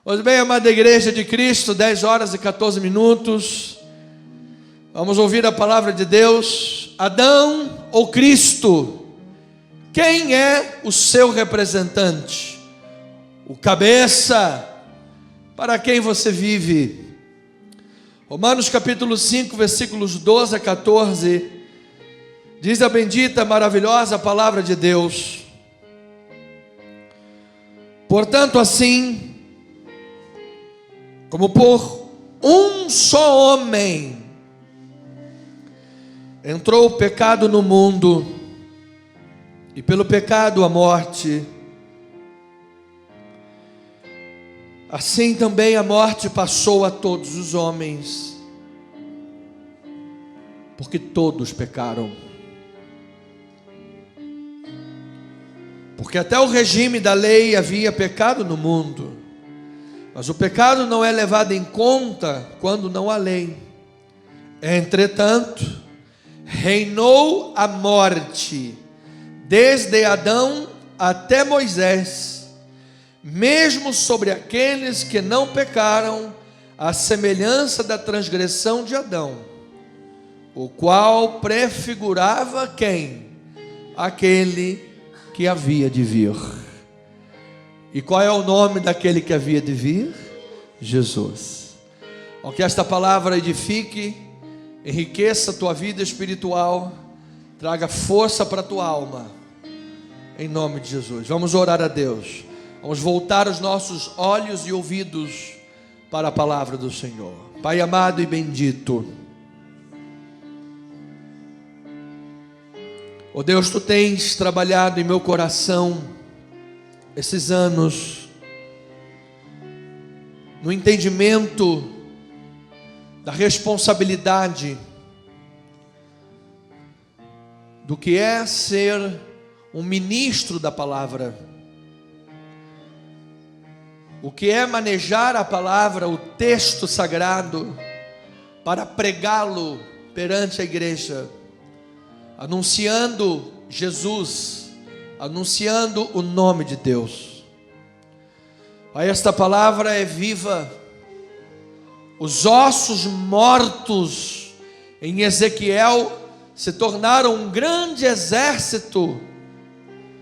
Pois bem, amada igreja de Cristo, 10 horas e 14 minutos. Vamos ouvir a palavra de Deus. Adão ou Cristo? Quem é o seu representante? O cabeça para quem você vive? Romanos capítulo 5, versículos 12 a 14. Diz a bendita, maravilhosa palavra de Deus. Portanto, assim, como por um só homem entrou o pecado no mundo, e pelo pecado a morte, assim também a morte passou a todos os homens, porque todos pecaram. Porque até o regime da lei havia pecado no mundo, mas o pecado não é levado em conta quando não há lei. Entretanto, reinou a morte desde Adão até Moisés, mesmo sobre aqueles que não pecaram, à semelhança da transgressão de Adão, o qual prefigurava quem? Aquele que havia de vir. E qual é o nome daquele que havia de vir? Jesus. Ó, que esta palavra edifique, enriqueça a tua vida espiritual, traga força para a tua alma, em nome de Jesus. Vamos orar a Deus. Vamos voltar os nossos olhos e ouvidos para a palavra do Senhor. Pai amado e bendito, ó Deus, tu tens trabalhado em meu coração esses anos, no entendimento da responsabilidade do que é ser um ministro da palavra, o que é manejar a palavra, o texto sagrado, para pregá-lo perante a igreja, anunciando Jesus, anunciando o nome de Deus. Pai, esta palavra é viva. Os ossos mortos em Ezequiel se tornaram um grande exército,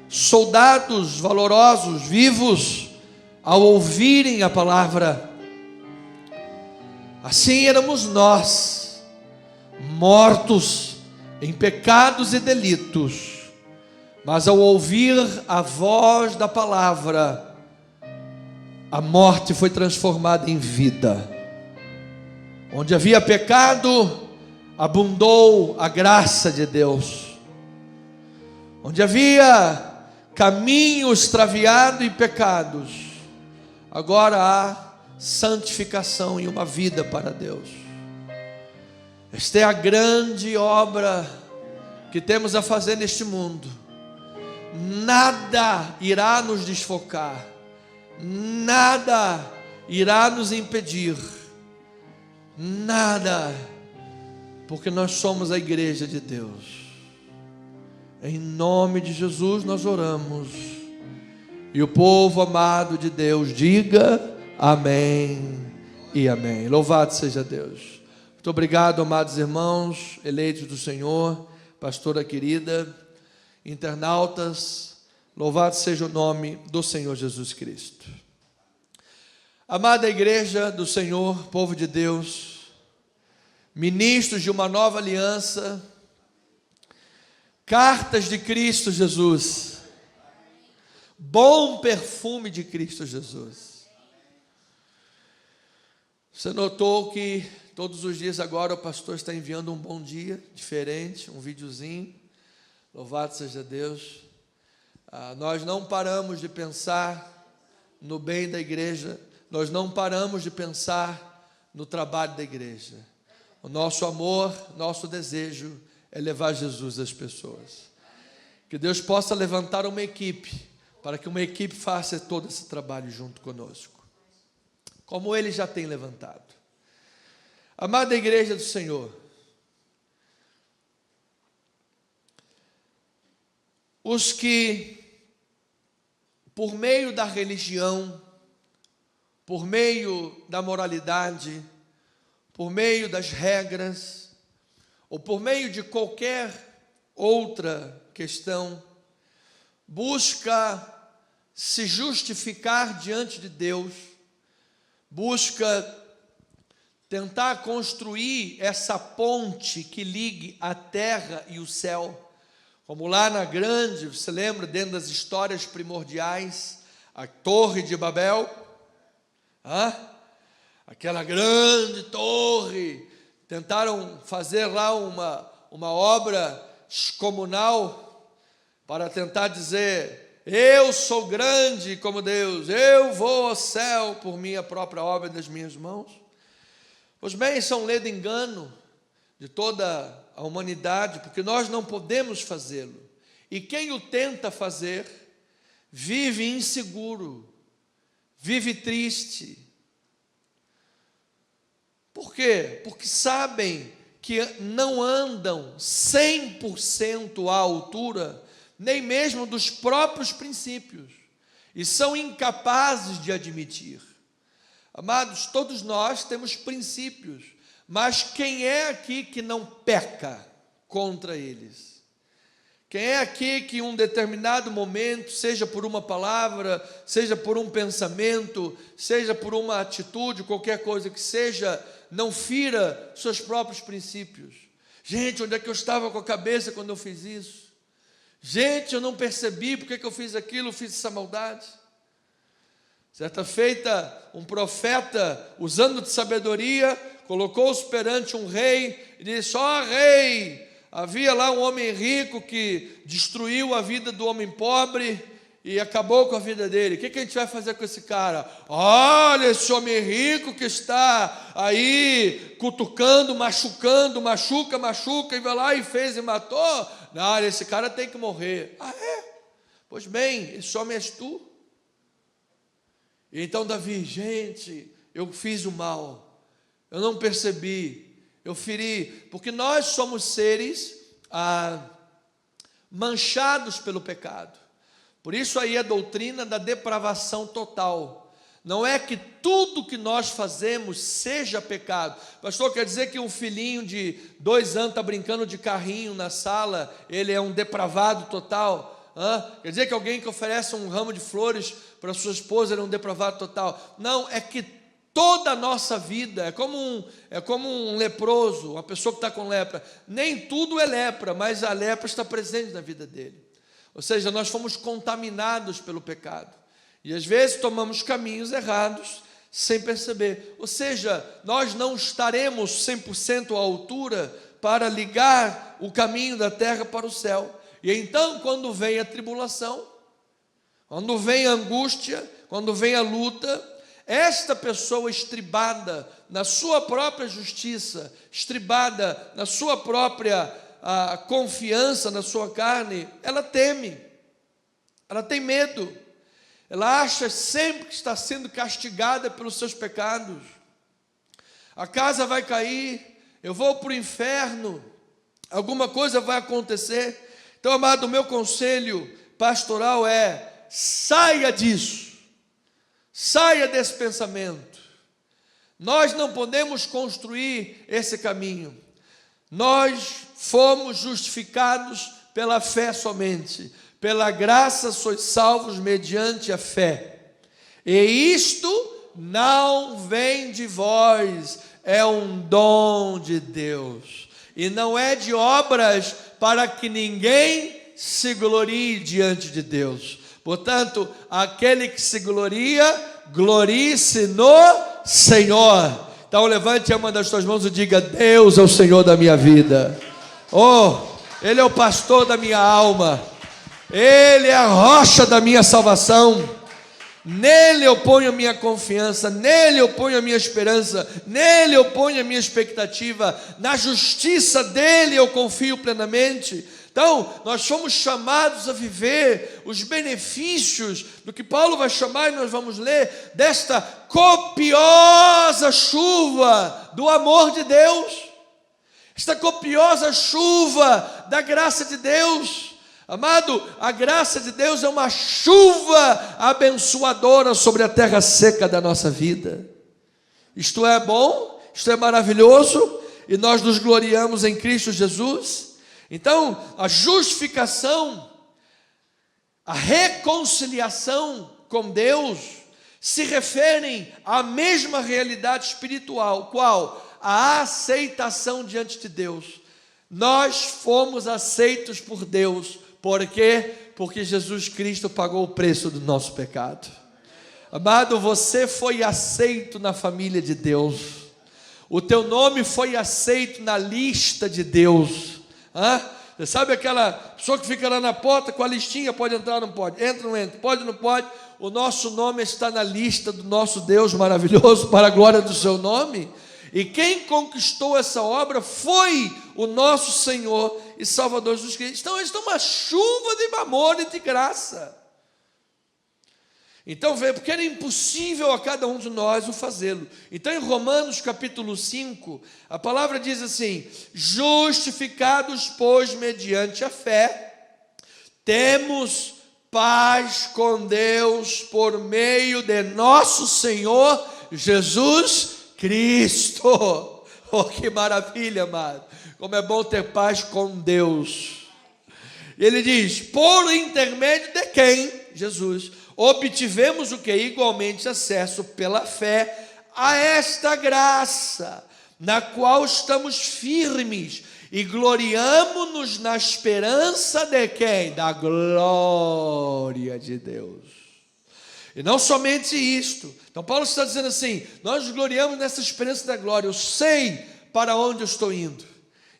soldados valorosos, vivos, ao ouvirem a palavra. Assim éramos nós, mortos em pecados e delitos, mas ao ouvir a voz da palavra, a morte foi transformada em vida. Onde havia pecado, abundou a graça de Deus. Onde havia caminho extraviado e pecados, agora há santificação e uma vida para Deus. Esta é a grande obra que temos a fazer neste mundo. Nada irá nos desfocar, nada irá nos impedir, nada, porque nós somos a igreja de Deus. Em nome de Jesus nós oramos, e o povo amado de Deus diga amém e amém. Louvado seja Deus. Muito obrigado, amados irmãos, eleitos do Senhor, pastora querida, internautas, louvado seja o nome do Senhor Jesus Cristo. Amada igreja do Senhor, povo de Deus, ministros de uma nova aliança, cartas de Cristo Jesus, bom perfume de Cristo Jesus. Você notou que todos os dias agora o pastor está enviando um bom dia diferente, um videozinho. Louvado seja Deus. Nós não paramos de pensar no bem da igreja, nós não paramos de pensar no trabalho da igreja. O nosso amor, nosso desejo é levar Jesus às pessoas. Que Deus possa levantar uma equipe, para que uma equipe faça todo esse trabalho junto conosco, como Ele já tem levantado. Amada igreja do Senhor, os que, por meio da religião, por meio da moralidade, por meio das regras, ou por meio de qualquer outra questão, busca se justificar diante de Deus, busca tentar construir essa ponte que ligue a terra e o céu, como lá na grande, você lembra, dentro das histórias primordiais, a Torre de Babel, aquela grande torre, tentaram fazer lá uma obra descomunal, para tentar dizer, eu sou grande como Deus, eu vou ao céu por minha própria obra das minhas mãos. Pois bem, isso é um ledo engano de toda a humanidade, porque nós não podemos fazê-lo. E quem o tenta fazer, vive inseguro, vive triste. Por quê? Porque sabem que não andam 100% à altura, nem mesmo dos próprios princípios, e são incapazes de admitir. Amados, todos nós temos princípios, mas quem é aqui que não peca contra eles? Quem é aqui que em um determinado momento, seja por uma palavra, seja por um pensamento, seja por uma atitude, qualquer coisa que seja, não fira seus próprios princípios? Gente, onde é que eu estava com a cabeça quando eu fiz isso? Gente, eu não percebi porque que eu fiz aquilo, eu fiz essa maldade. Certa feita, um profeta, usando de sabedoria, colocou-se perante um rei e disse, rei, havia lá um homem rico que destruiu a vida do homem pobre e acabou com a vida dele. O que a gente vai fazer com esse cara? Olha, esse homem rico que está aí cutucando, machucando, machuca, e vai lá e fez e matou. Não, esse cara tem que morrer. É? Pois bem, esse homem és tu. Então Davi, gente, eu fiz o mal, eu não percebi, eu feri, porque nós somos seres manchados pelo pecado. Por isso aí a doutrina da depravação total. Não é que tudo que nós fazemos seja pecado. Pastor, quer dizer que um filhinho de 2 anos está brincando de carrinho na sala, ele é um depravado total? Quer dizer que alguém que oferece um ramo de flores para sua esposa é um depravado total? Não, é que toda a nossa vida é como um leproso, uma pessoa que está com lepra. Nem tudo é lepra, mas a lepra está presente na vida dele. Ou seja, nós fomos contaminados pelo pecado. E às vezes tomamos caminhos errados sem perceber. Ou seja, nós não estaremos 100% à altura para ligar o caminho da terra para o céu. E então, quando vem a tribulação, quando vem a angústia, quando vem a luta, esta pessoa estribada na sua própria justiça, estribada na sua própria confiança na sua carne, ela teme, ela tem medo, ela acha sempre que está sendo castigada pelos seus pecados. A casa vai cair, eu vou para o inferno, alguma coisa vai acontecer. Então, amado, o meu conselho pastoral é: saia disso, saia desse pensamento. Nós não podemos construir esse caminho. Nós fomos justificados pela fé somente. Pela graça sois salvos mediante a fé. E isto não vem de vós, é um dom de Deus. E não é de obras para que ninguém se glorie diante de Deus. Portanto, aquele que se gloria, glorie-se no Senhor. Então levante uma das suas mãos e diga: Deus é o Senhor da minha vida. Ele é o pastor da minha alma. Ele é a rocha da minha salvação. Nele eu ponho a minha confiança, nele eu ponho a minha esperança, nele eu ponho a minha expectativa, na justiça dele eu confio plenamente. Então, nós fomos chamados a viver os benefícios do que Paulo vai chamar, e nós vamos ler, desta copiosa chuva do amor de Deus, esta copiosa chuva da graça de Deus. Amado, a graça de Deus é uma chuva abençoadora sobre a terra seca da nossa vida. Isto é bom, isto é maravilhoso, e nós nos gloriamos em Cristo Jesus. Então, a justificação, a reconciliação com Deus, se referem à mesma realidade espiritual. Qual? A aceitação diante de Deus. Nós fomos aceitos por Deus. Por quê? Porque Jesus Cristo pagou o preço do nosso pecado. Amado, você foi aceito na família de Deus. O teu nome foi aceito na lista de Deus. Você sabe aquela pessoa que fica lá na porta com a listinha, pode entrar ou não pode? Entra ou não entra? Pode ou não pode? O nosso nome está na lista do nosso Deus maravilhoso, para a glória do seu nome. E quem conquistou essa obra foi o nosso Senhor e Salvador Jesus Cristo. Então, eles estão uma chuva de amor e de graça. Então, veja, porque era impossível a cada um de nós o fazê-lo. Então, em Romanos capítulo 5, a palavra diz assim: justificados, pois, mediante a fé, temos paz com Deus por meio de nosso Senhor Jesus Cristo. Oh, que maravilha, amado. Como é bom ter paz com Deus. Ele diz: por intermédio de quem? Jesus. Obtivemos o que? Igualmente acesso pela fé a esta graça, na qual estamos firmes e gloriamo-nos na esperança de quem? Da glória de Deus. E não somente isto. Então Paulo está dizendo assim: nós nos gloriamos nessa esperança da glória. Eu sei para onde eu estou indo.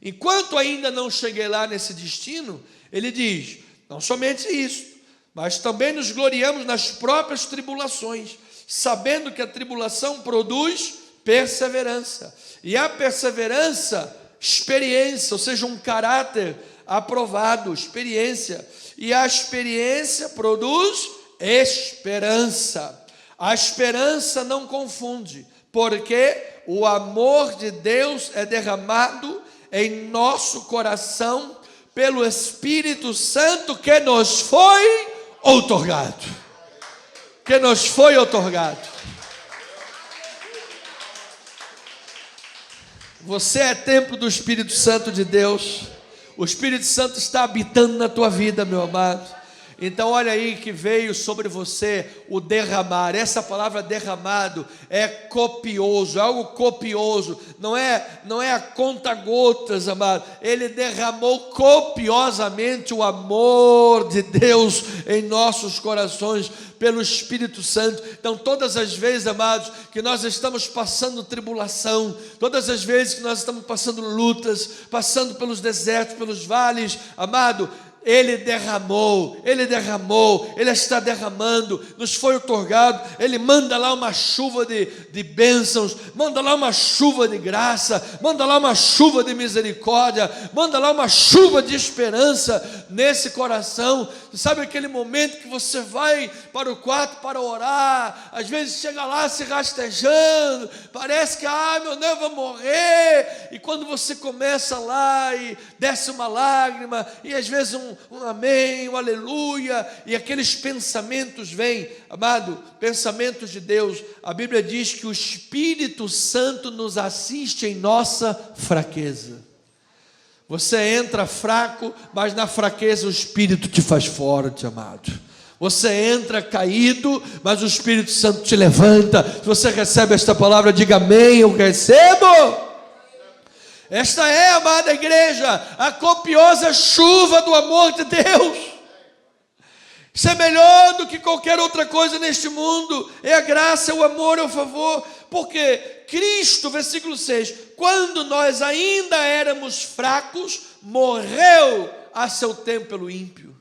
Enquanto ainda não cheguei lá nesse destino, ele diz, não somente isso, mas também nos gloriamos nas próprias tribulações, sabendo que a tribulação produz perseverança. E a perseverança, experiência, ou seja, um caráter aprovado, experiência. E a experiência produz esperança. A esperança não confunde, porque o amor de Deus é derramado em nosso coração pelo Espírito Santo que nos foi outorgado. Que nos foi outorgado. Você é templo do Espírito Santo de Deus. O Espírito Santo está habitando na tua vida, meu amado. Então olha aí que veio sobre você o derramar. Essa palavra derramado é copioso, é algo copioso. Não é a conta-gotas, amado. Ele derramou copiosamente o amor de Deus em nossos corações pelo Espírito Santo. Então todas as vezes, amados, que nós estamos passando tribulação, todas as vezes que nós estamos passando lutas, passando pelos desertos, pelos vales, amado, Ele derramou, Ele está derramando, nos foi outorgado. Ele manda lá uma chuva de bênçãos, manda lá uma chuva de graça, manda lá uma chuva de misericórdia, manda lá uma chuva de esperança nesse coração. Sabe aquele momento que você vai para o quarto para orar, às vezes chega lá se rastejando, parece que, meu Deus, eu vou morrer, e quando você começa lá e desce uma lágrima, e às vezes um amém, um aleluia, e aqueles pensamentos vêm, amado, pensamentos de Deus. A Bíblia diz que o Espírito Santo nos assiste em nossa fraqueza. Você entra fraco, mas na fraqueza o Espírito te faz forte, amado. Você entra caído, mas o Espírito Santo te levanta. Se você recebe esta palavra, diga amém, eu recebo. Esta é, amada igreja, a copiosa chuva do amor de Deus. Isso é melhor do que qualquer outra coisa neste mundo. É a graça, é o amor, é o favor. Porque Cristo, versículo 6, quando nós ainda éramos fracos, morreu a seu tempo pelo ímpio.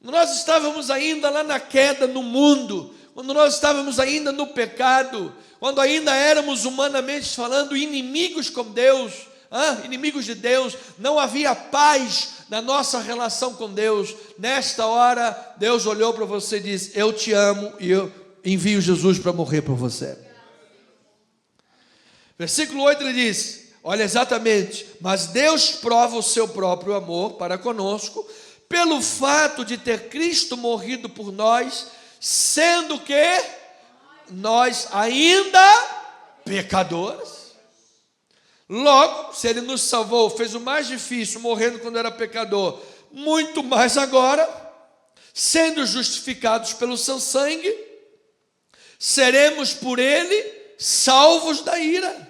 Nós estávamos ainda lá na queda no mundo, quando nós estávamos ainda no pecado, quando ainda éramos humanamente falando inimigos com Deus, inimigos de Deus, não havia paz na nossa relação com Deus. Nesta hora, Deus olhou para você e disse: eu te amo e eu envio Jesus para morrer por você. Versículo 8 ele diz, olha exatamente, mas Deus prova o seu próprio amor para conosco, pelo fato de ter Cristo morrido por nós, sendo que nós ainda pecadores. Logo, se Ele nos salvou, fez o mais difícil, morrendo quando era pecador, muito mais agora, sendo justificados pelo seu sangue, seremos por Ele salvos da ira.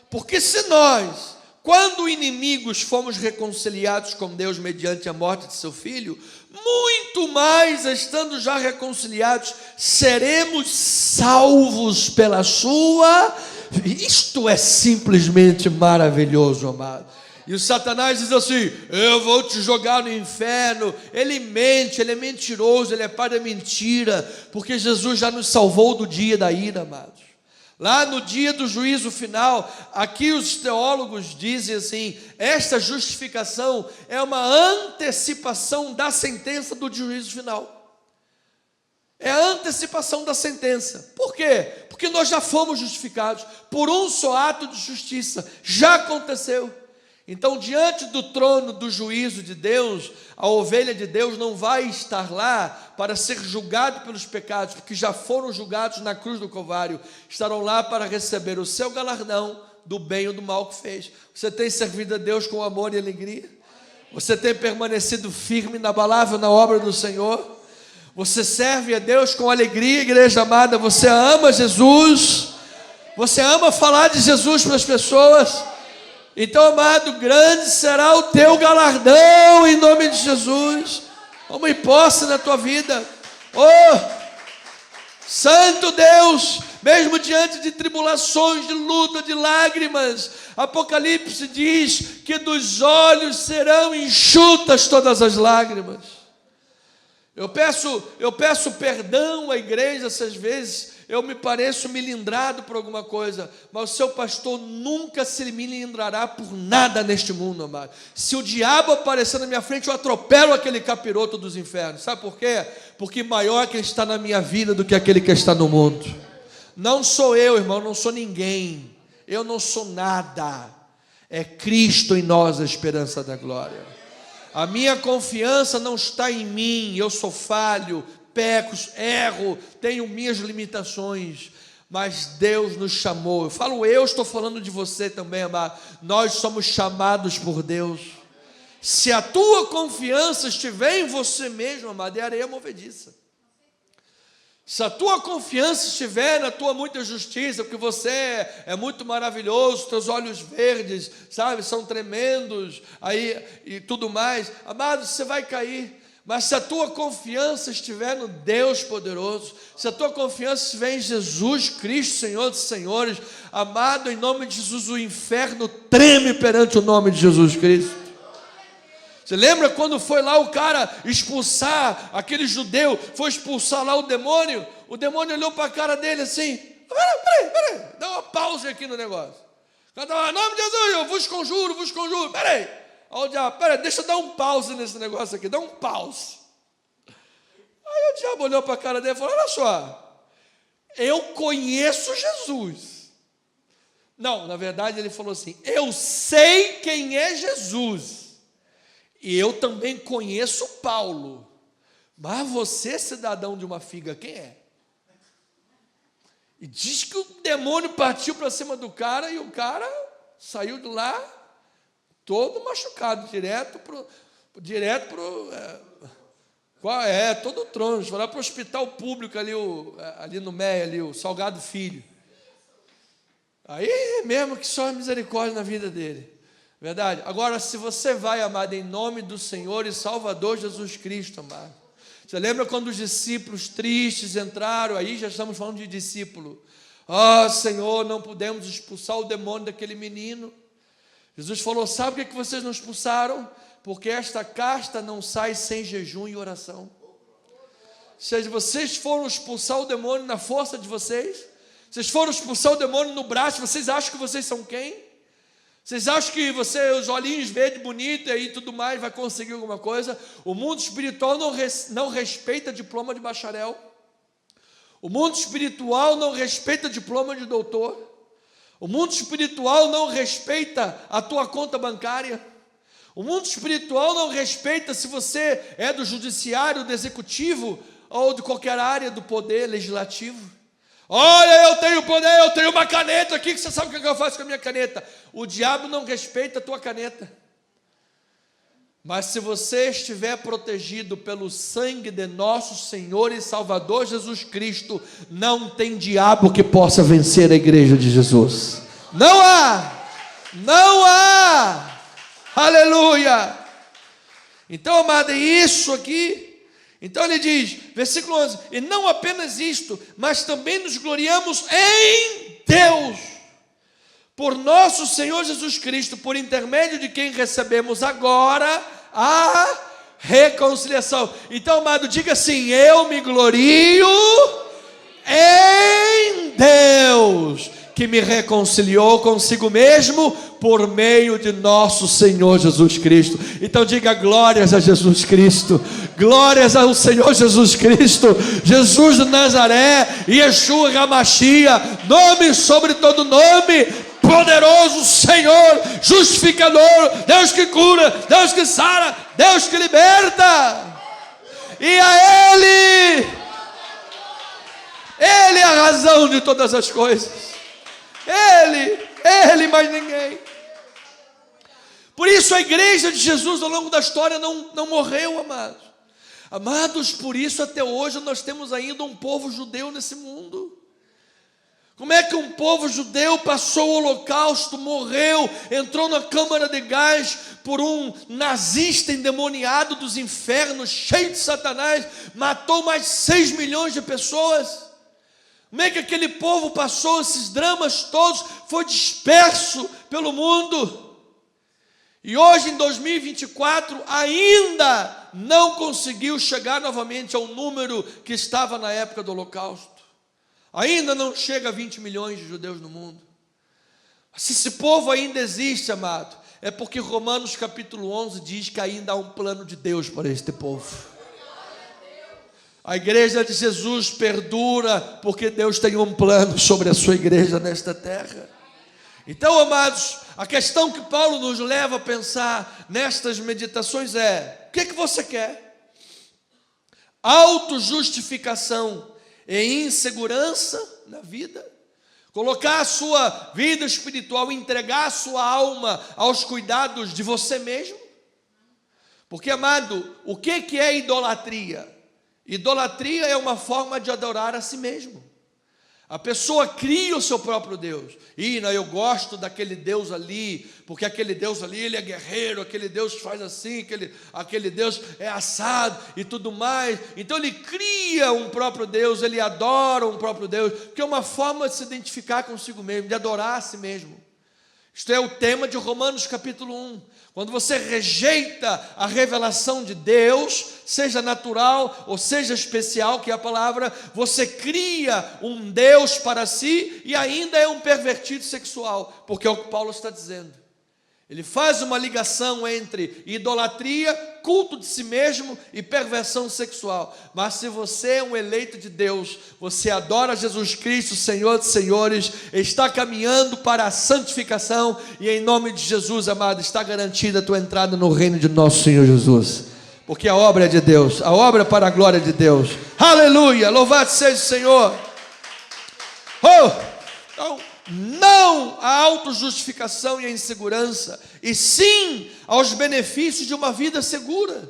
Porque se nós, quando inimigos, fomos reconciliados com Deus mediante a morte de seu Filho, muito mais, estando já reconciliados, seremos salvos pela sua. Isto é simplesmente maravilhoso, amado. E o Satanás diz assim: eu vou te jogar no inferno. Ele mente, ele é mentiroso, ele é pai da mentira, porque Jesus já nos salvou do dia da ira, amados. Lá no dia do juízo final, aqui os teólogos dizem assim: esta justificação é uma antecipação da sentença do juízo final. É a antecipação da sentença. Por quê? Porque nós já fomos justificados por um só ato de justiça. Já aconteceu. Então, diante do trono do juízo de Deus, a ovelha de Deus não vai estar lá para ser julgado pelos pecados, porque já foram julgados na cruz do Calvário. Estarão lá para receber o seu galardão do bem ou do mal que fez. Você tem servido a Deus com amor e alegria? Você tem permanecido firme, inabalável na obra do Senhor? Você serve a Deus com alegria, igreja amada? Você ama Jesus? Você ama falar de Jesus para as pessoas? Então, amado, grande será o teu galardão em nome de Jesus. Toma em posse na tua vida. Oh, Santo Deus, mesmo diante de tribulações, de luta, de lágrimas, Apocalipse diz que dos olhos serão enxutas todas as lágrimas. Eu peço perdão à igreja, às vezes eu me pareço milindrado por alguma coisa, mas o seu pastor nunca se milindrará por nada neste mundo, amado. Se o diabo aparecer na minha frente, eu atropelo aquele capiroto dos infernos. Sabe por quê? Porque maior é quem está na minha vida do que aquele que está no mundo. Não sou eu, irmão, não sou ninguém. Eu não sou nada. É Cristo em nós a esperança da glória. A minha confiança não está em mim. Eu sou falho, peco, erro, tenho minhas limitações, mas Deus nos chamou. Eu falo eu, estou falando de você também, amado. Nós somos chamados por Deus. Se a tua confiança estiver em você mesmo, amado, é areia movediça. Se a tua confiança estiver na tua muita justiça, porque você é muito maravilhoso, teus olhos verdes, sabe, são tremendos, aí e tudo mais, amado, você vai cair. Mas se a tua confiança estiver no Deus poderoso, se a tua confiança estiver em Jesus Cristo, Senhor dos senhores, amado, em nome de Jesus, o inferno treme perante o nome de Jesus Cristo. Você lembra quando foi lá o cara expulsar, aquele judeu, foi expulsar lá o demônio olhou para a cara dele assim: peraí, dá uma pausa aqui no negócio. Em nome de Jesus, eu vos conjuro, peraí. Olha o diabo, peraí, deixa eu dar um pause nesse negócio aqui, dá um pause. Aí o diabo olhou para a cara dele e falou: olha só, eu conheço Jesus. Não, na verdade ele falou assim: eu sei quem é Jesus. E eu também conheço Paulo. Mas você, cidadão de uma figa, quem é? E diz que o demônio partiu para cima do cara e o cara saiu de lá todo machucado, direto pro todo o trono, foi lá para o hospital público ali no Meia, ali, o Salgado Filho. Aí mesmo que só misericórdia na vida dele. Verdade? Agora, se você vai, amado, em nome do Senhor e Salvador Jesus Cristo, amado. Você lembra quando os discípulos tristes entraram? Aí já estamos falando de discípulo. Senhor, não pudemos expulsar o demônio daquele menino. Jesus falou: sabe por que vocês não expulsaram? Porque esta casta não sai sem jejum e oração. Se vocês foram expulsar o demônio na força de vocês, vocês foram expulsar o demônio no braço, vocês acham que vocês são quem? Vocês acham que você, os olhinhos verdes, bonito e tudo mais, vai conseguir alguma coisa? O mundo espiritual não respeita diploma de bacharel. O mundo espiritual não respeita diploma de doutor. O mundo espiritual não respeita a tua conta bancária. O mundo espiritual não respeita se você é do judiciário, do executivo ou de qualquer área do poder legislativo. Olha, eu tenho poder, eu tenho uma caneta aqui, que você sabe o que eu faço com a minha caneta. O diabo não respeita a tua caneta. Mas se você estiver protegido pelo sangue de nosso Senhor e Salvador Jesus Cristo, não tem diabo que possa vencer a igreja de Jesus. Não há! Não há! Aleluia! Então, amado, é isso aqui. Então ele diz, versículo 11, e não apenas isto, mas também nos gloriamos em Deus, por nosso Senhor Jesus Cristo, por intermédio de quem recebemos agora a reconciliação. Então, amado, diga assim, eu me glorio em Deus, que me reconciliou consigo mesmo por meio de nosso Senhor Jesus Cristo. Então diga glórias a Jesus Cristo, glórias ao Senhor Jesus Cristo, Jesus de Nazaré, Yeshua HaMashiach, nome sobre todo nome, poderoso Senhor, justificador, Deus que cura, Deus que sara, Deus que liberta. E a Ele é a razão de todas as coisas. Ele, mais ninguém. Por isso a igreja de Jesus ao longo da história não morreu, amados. Amados, por isso até hoje nós temos ainda um povo judeu nesse mundo. Como é que um povo judeu passou o holocausto, morreu, entrou na câmara de gás por um nazista endemoniado dos infernos, cheio de Satanás, matou mais de 6 milhões de pessoas? Como é que aquele povo passou esses dramas todos, foi disperso pelo mundo? E hoje em 2024 ainda não conseguiu chegar novamente ao número que estava na época do holocausto. Ainda não chega a 20 milhões de judeus no mundo. Se esse povo ainda existe, amado, é porque Romanos capítulo 11 diz que ainda há um plano de Deus para este povo. A igreja de Jesus perdura porque Deus tem um plano sobre a sua igreja nesta terra. Então, amados, a questão que Paulo nos leva a pensar nestas meditações é: o que você quer? Autojustificação e insegurança na vida? Colocar a sua vida espiritual, entregar a sua alma aos cuidados de você mesmo? Porque, amado, o que é idolatria? Idolatria é uma forma de adorar a si mesmo. A pessoa cria o seu próprio Deus. Eu gosto daquele Deus ali, porque aquele Deus ali, ele é guerreiro, aquele Deus faz assim, aquele Deus é assado e tudo mais. Então ele cria um próprio Deus, ele adora um próprio Deus, que é uma forma de se identificar consigo mesmo, de adorar a si mesmo. Isto é o tema de Romanos capítulo 1. Quando você rejeita a revelação de Deus, seja natural ou seja especial, que é a palavra, você cria um Deus para si e ainda é um pervertido sexual, porque é o que Paulo está dizendo. Ele faz uma ligação entre idolatria, culto de si mesmo e perversão sexual. Mas se você é um eleito de Deus, você adora Jesus Cristo, Senhor dos senhores, está caminhando para a santificação e em nome de Jesus, amado, está garantida a tua entrada no reino de nosso Senhor Jesus. Porque a obra é de Deus, a obra é para a glória de Deus. Aleluia, louvado seja o Senhor. Então, não à autojustificação e à insegurança, e sim aos benefícios de uma vida segura.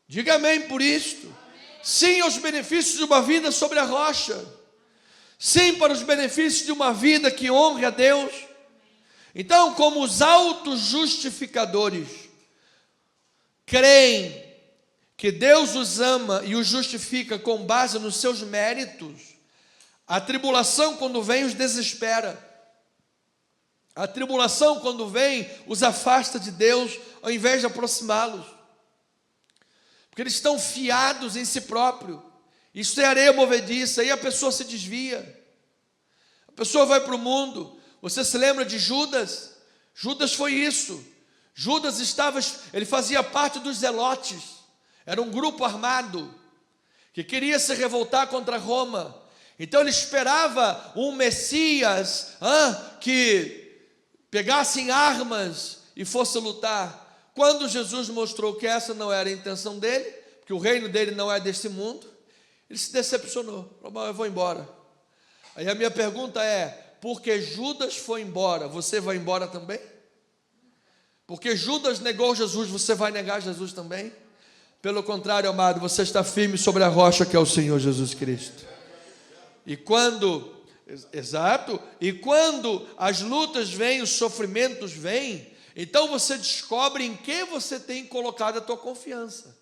Diga amém por isto. Sim aos benefícios de uma vida sobre a rocha. Sim para os benefícios de uma vida que honre a Deus. Então, como os autojustificadores creem que Deus os ama e os justifica com base nos seus méritos, a tribulação, quando vem, os desespera. A tribulação, quando vem, os afasta de Deus, ao invés de aproximá-los. Porque eles estão fiados em si próprio. Isso é areia movediça, aí a pessoa se desvia. A pessoa vai para o mundo. Você se lembra de Judas? Judas foi isso. Judas ele fazia parte dos zelotes. Era um grupo armado que queria se revoltar contra Roma. Então ele esperava um Messias que pegasse em armas e fosse lutar, quando Jesus mostrou que essa não era a intenção dele, que o reino dele não é desse mundo, ele se decepcionou, falou: eu vou embora. Aí a minha pergunta é: porque Judas foi embora, você vai embora também? Porque Judas negou Jesus, você vai negar Jesus também? Pelo contrário, amado, você está firme sobre a rocha que é o Senhor Jesus Cristo. E quando as lutas vêm, os sofrimentos vêm, então você descobre em que você tem colocado a tua confiança.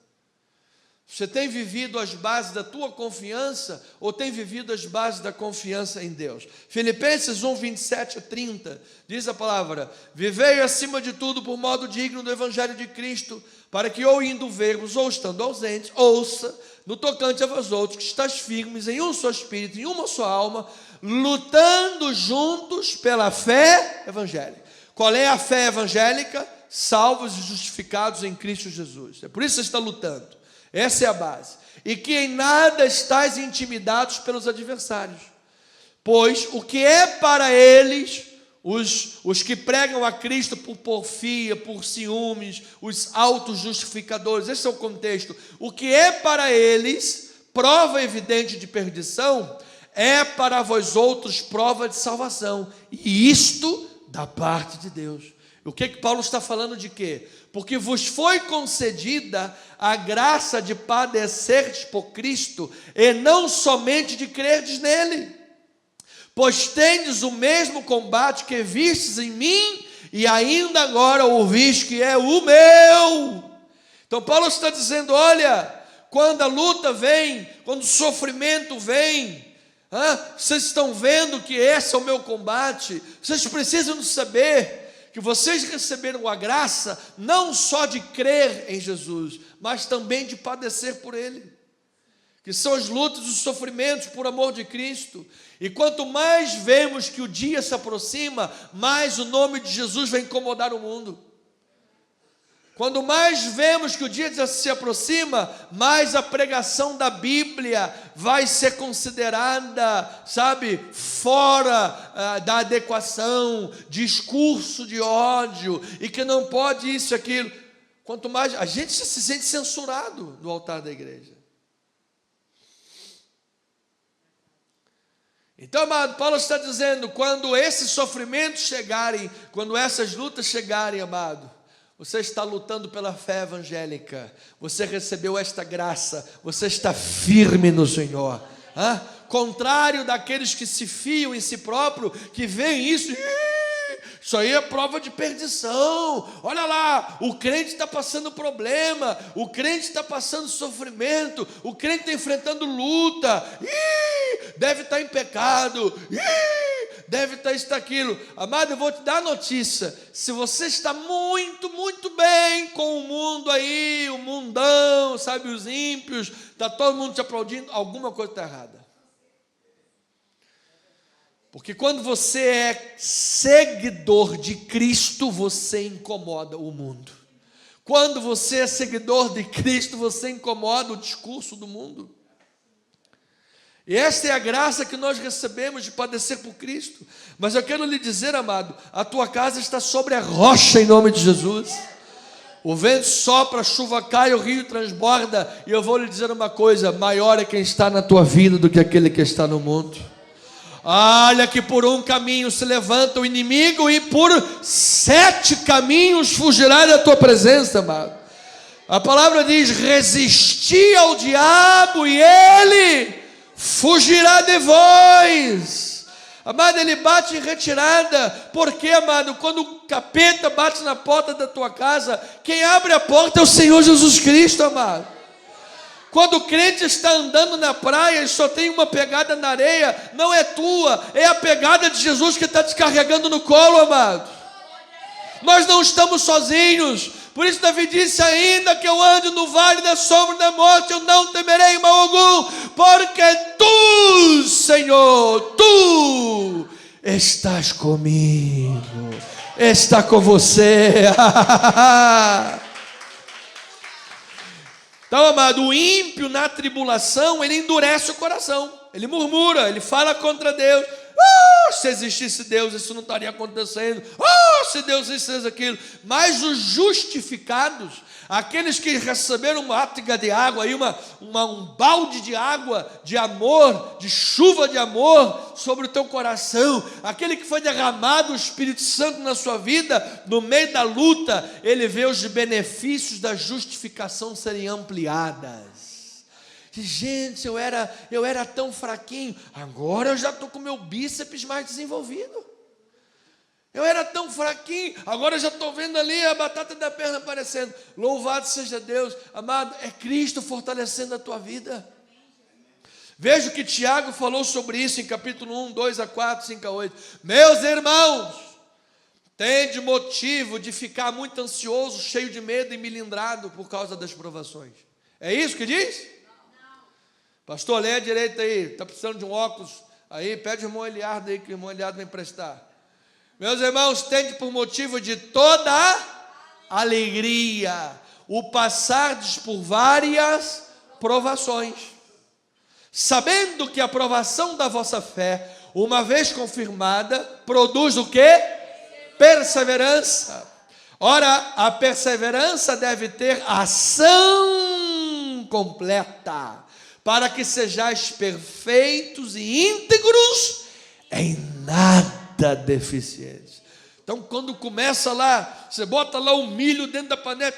Você tem vivido as bases da tua confiança ou tem vivido as bases da confiança em Deus? Filipenses 1, 27 a 30, diz a palavra: vivei acima de tudo por modo digno do Evangelho de Cristo, para que ou indo ver-vos ou estando ausentes, ouça no tocante a vós outros, que estáis firmes em um só espírito, em uma só alma, lutando juntos pela fé evangélica. Qual é a fé evangélica? Salvos e justificados em Cristo Jesus. É por isso que você está lutando. Essa é a base. E que em nada estáis intimidados pelos adversários, pois o que é para eles, os que pregam a Cristo por porfia, por ciúmes, os autojustificadores, esse é o contexto, o que é para eles prova evidente de perdição, é para vós outros prova de salvação, e isto da parte de Deus. O que Paulo está falando de quê? Porque vos foi concedida a graça de padecerdes por Cristo, e não somente de crerdes nele. Pois tendes o mesmo combate que vistes em mim, e ainda agora ouvis que é o meu. Então Paulo está dizendo: olha, quando a luta vem, quando o sofrimento vem, vocês estão vendo que esse é o meu combate. Vocês precisam saber que vocês receberam a graça não só de crer em Jesus, mas também de padecer por Ele, que são as lutas e os sofrimentos por amor de Cristo. E quanto mais vemos que o dia se aproxima, mais o nome de Jesus vai incomodar o mundo. Quando mais vemos que o dia se aproxima, mais a pregação da Bíblia vai ser considerada, fora da adequação, discurso de ódio, e que não pode isso e aquilo. Quanto mais, a gente se sente censurado no altar da igreja. Então, amado, Paulo está dizendo: quando esses sofrimentos chegarem, quando essas lutas chegarem, amado, você está lutando pela fé evangélica, você recebeu esta graça, você está firme no Senhor. Contrário daqueles que se fiam em si próprio, que veem isso aí é prova de perdição. Olha lá, o crente está passando problema, o crente está passando sofrimento, o crente está enfrentando luta, deve estar em pecado, deve estar isso, aquilo. Amado, eu vou te dar a notícia: se você está muito, muito bem com o mundo aí, o mundão, os ímpios, está todo mundo te aplaudindo, alguma coisa está errada. Porque quando você é seguidor de Cristo, você incomoda o mundo. Quando você é seguidor de Cristo, você incomoda o discurso do mundo. E esta é a graça que nós recebemos de padecer por Cristo. Mas eu quero lhe dizer, amado, a tua casa está sobre a rocha em nome de Jesus. O vento sopra, a chuva cai, o rio transborda. E eu vou lhe dizer uma coisa: maior é quem está na tua vida do que aquele que está no mundo. Olha que por um caminho se levanta o inimigo, e por 7 caminhos fugirá da tua presença, amado. A palavra diz: resisti ao diabo e ele fugirá de vós. Amado, ele bate em retirada. Porque, amado, quando o capeta bate na porta da tua casa, quem abre a porta é o Senhor Jesus Cristo, amado. Quando o crente está andando na praia e só tem uma pegada na areia, não é tua, é a pegada de Jesus que está te carregando no colo, amado. Nós não estamos sozinhos. Por isso Davi disse: ainda que eu ande no vale da sombra da morte, eu não temerei mal algum, porque tu, Senhor, tu estás comigo, está com você. Então, amado, o ímpio na tribulação, ele endurece o coração, ele murmura, ele fala contra Deus. Se existisse Deus, isso não estaria acontecendo. se Deus isso, Deus aquilo. Mas os justificados, aqueles que receberam uma átega de água, aí um balde de água, de amor, de chuva de amor sobre o teu coração, aquele que foi derramado o Espírito Santo na sua vida, no meio da luta, ele vê os benefícios da justificação serem ampliadas. Gente, eu era tão fraquinho, agora eu já estou com o meu bíceps mais desenvolvido. Eu era tão fraquinho, agora eu já estou vendo ali a batata da perna aparecendo. Louvado seja Deus, amado, é Cristo fortalecendo a tua vida. Veja o que Tiago falou sobre isso em capítulo 1, 2 a 4, 5 a 8. Meus irmãos, tende motivo de ficar muito ansioso, cheio de medo e milindrado por causa das provações. É isso que diz? Pastor, lê a direita aí, está precisando de um óculos aí, pede o irmão Eliardo aí, que o irmão Eliardo vai emprestar. Meus irmãos, tende por motivo de toda alegria o passardes por várias provações, sabendo que a provação da vossa fé, uma vez confirmada, produz o quê? Perseverança. Ora, a perseverança deve ter ação completa, para que sejais perfeitos e íntegros, em nada deficientes. Então, quando começa lá, você bota lá o milho dentro da panela,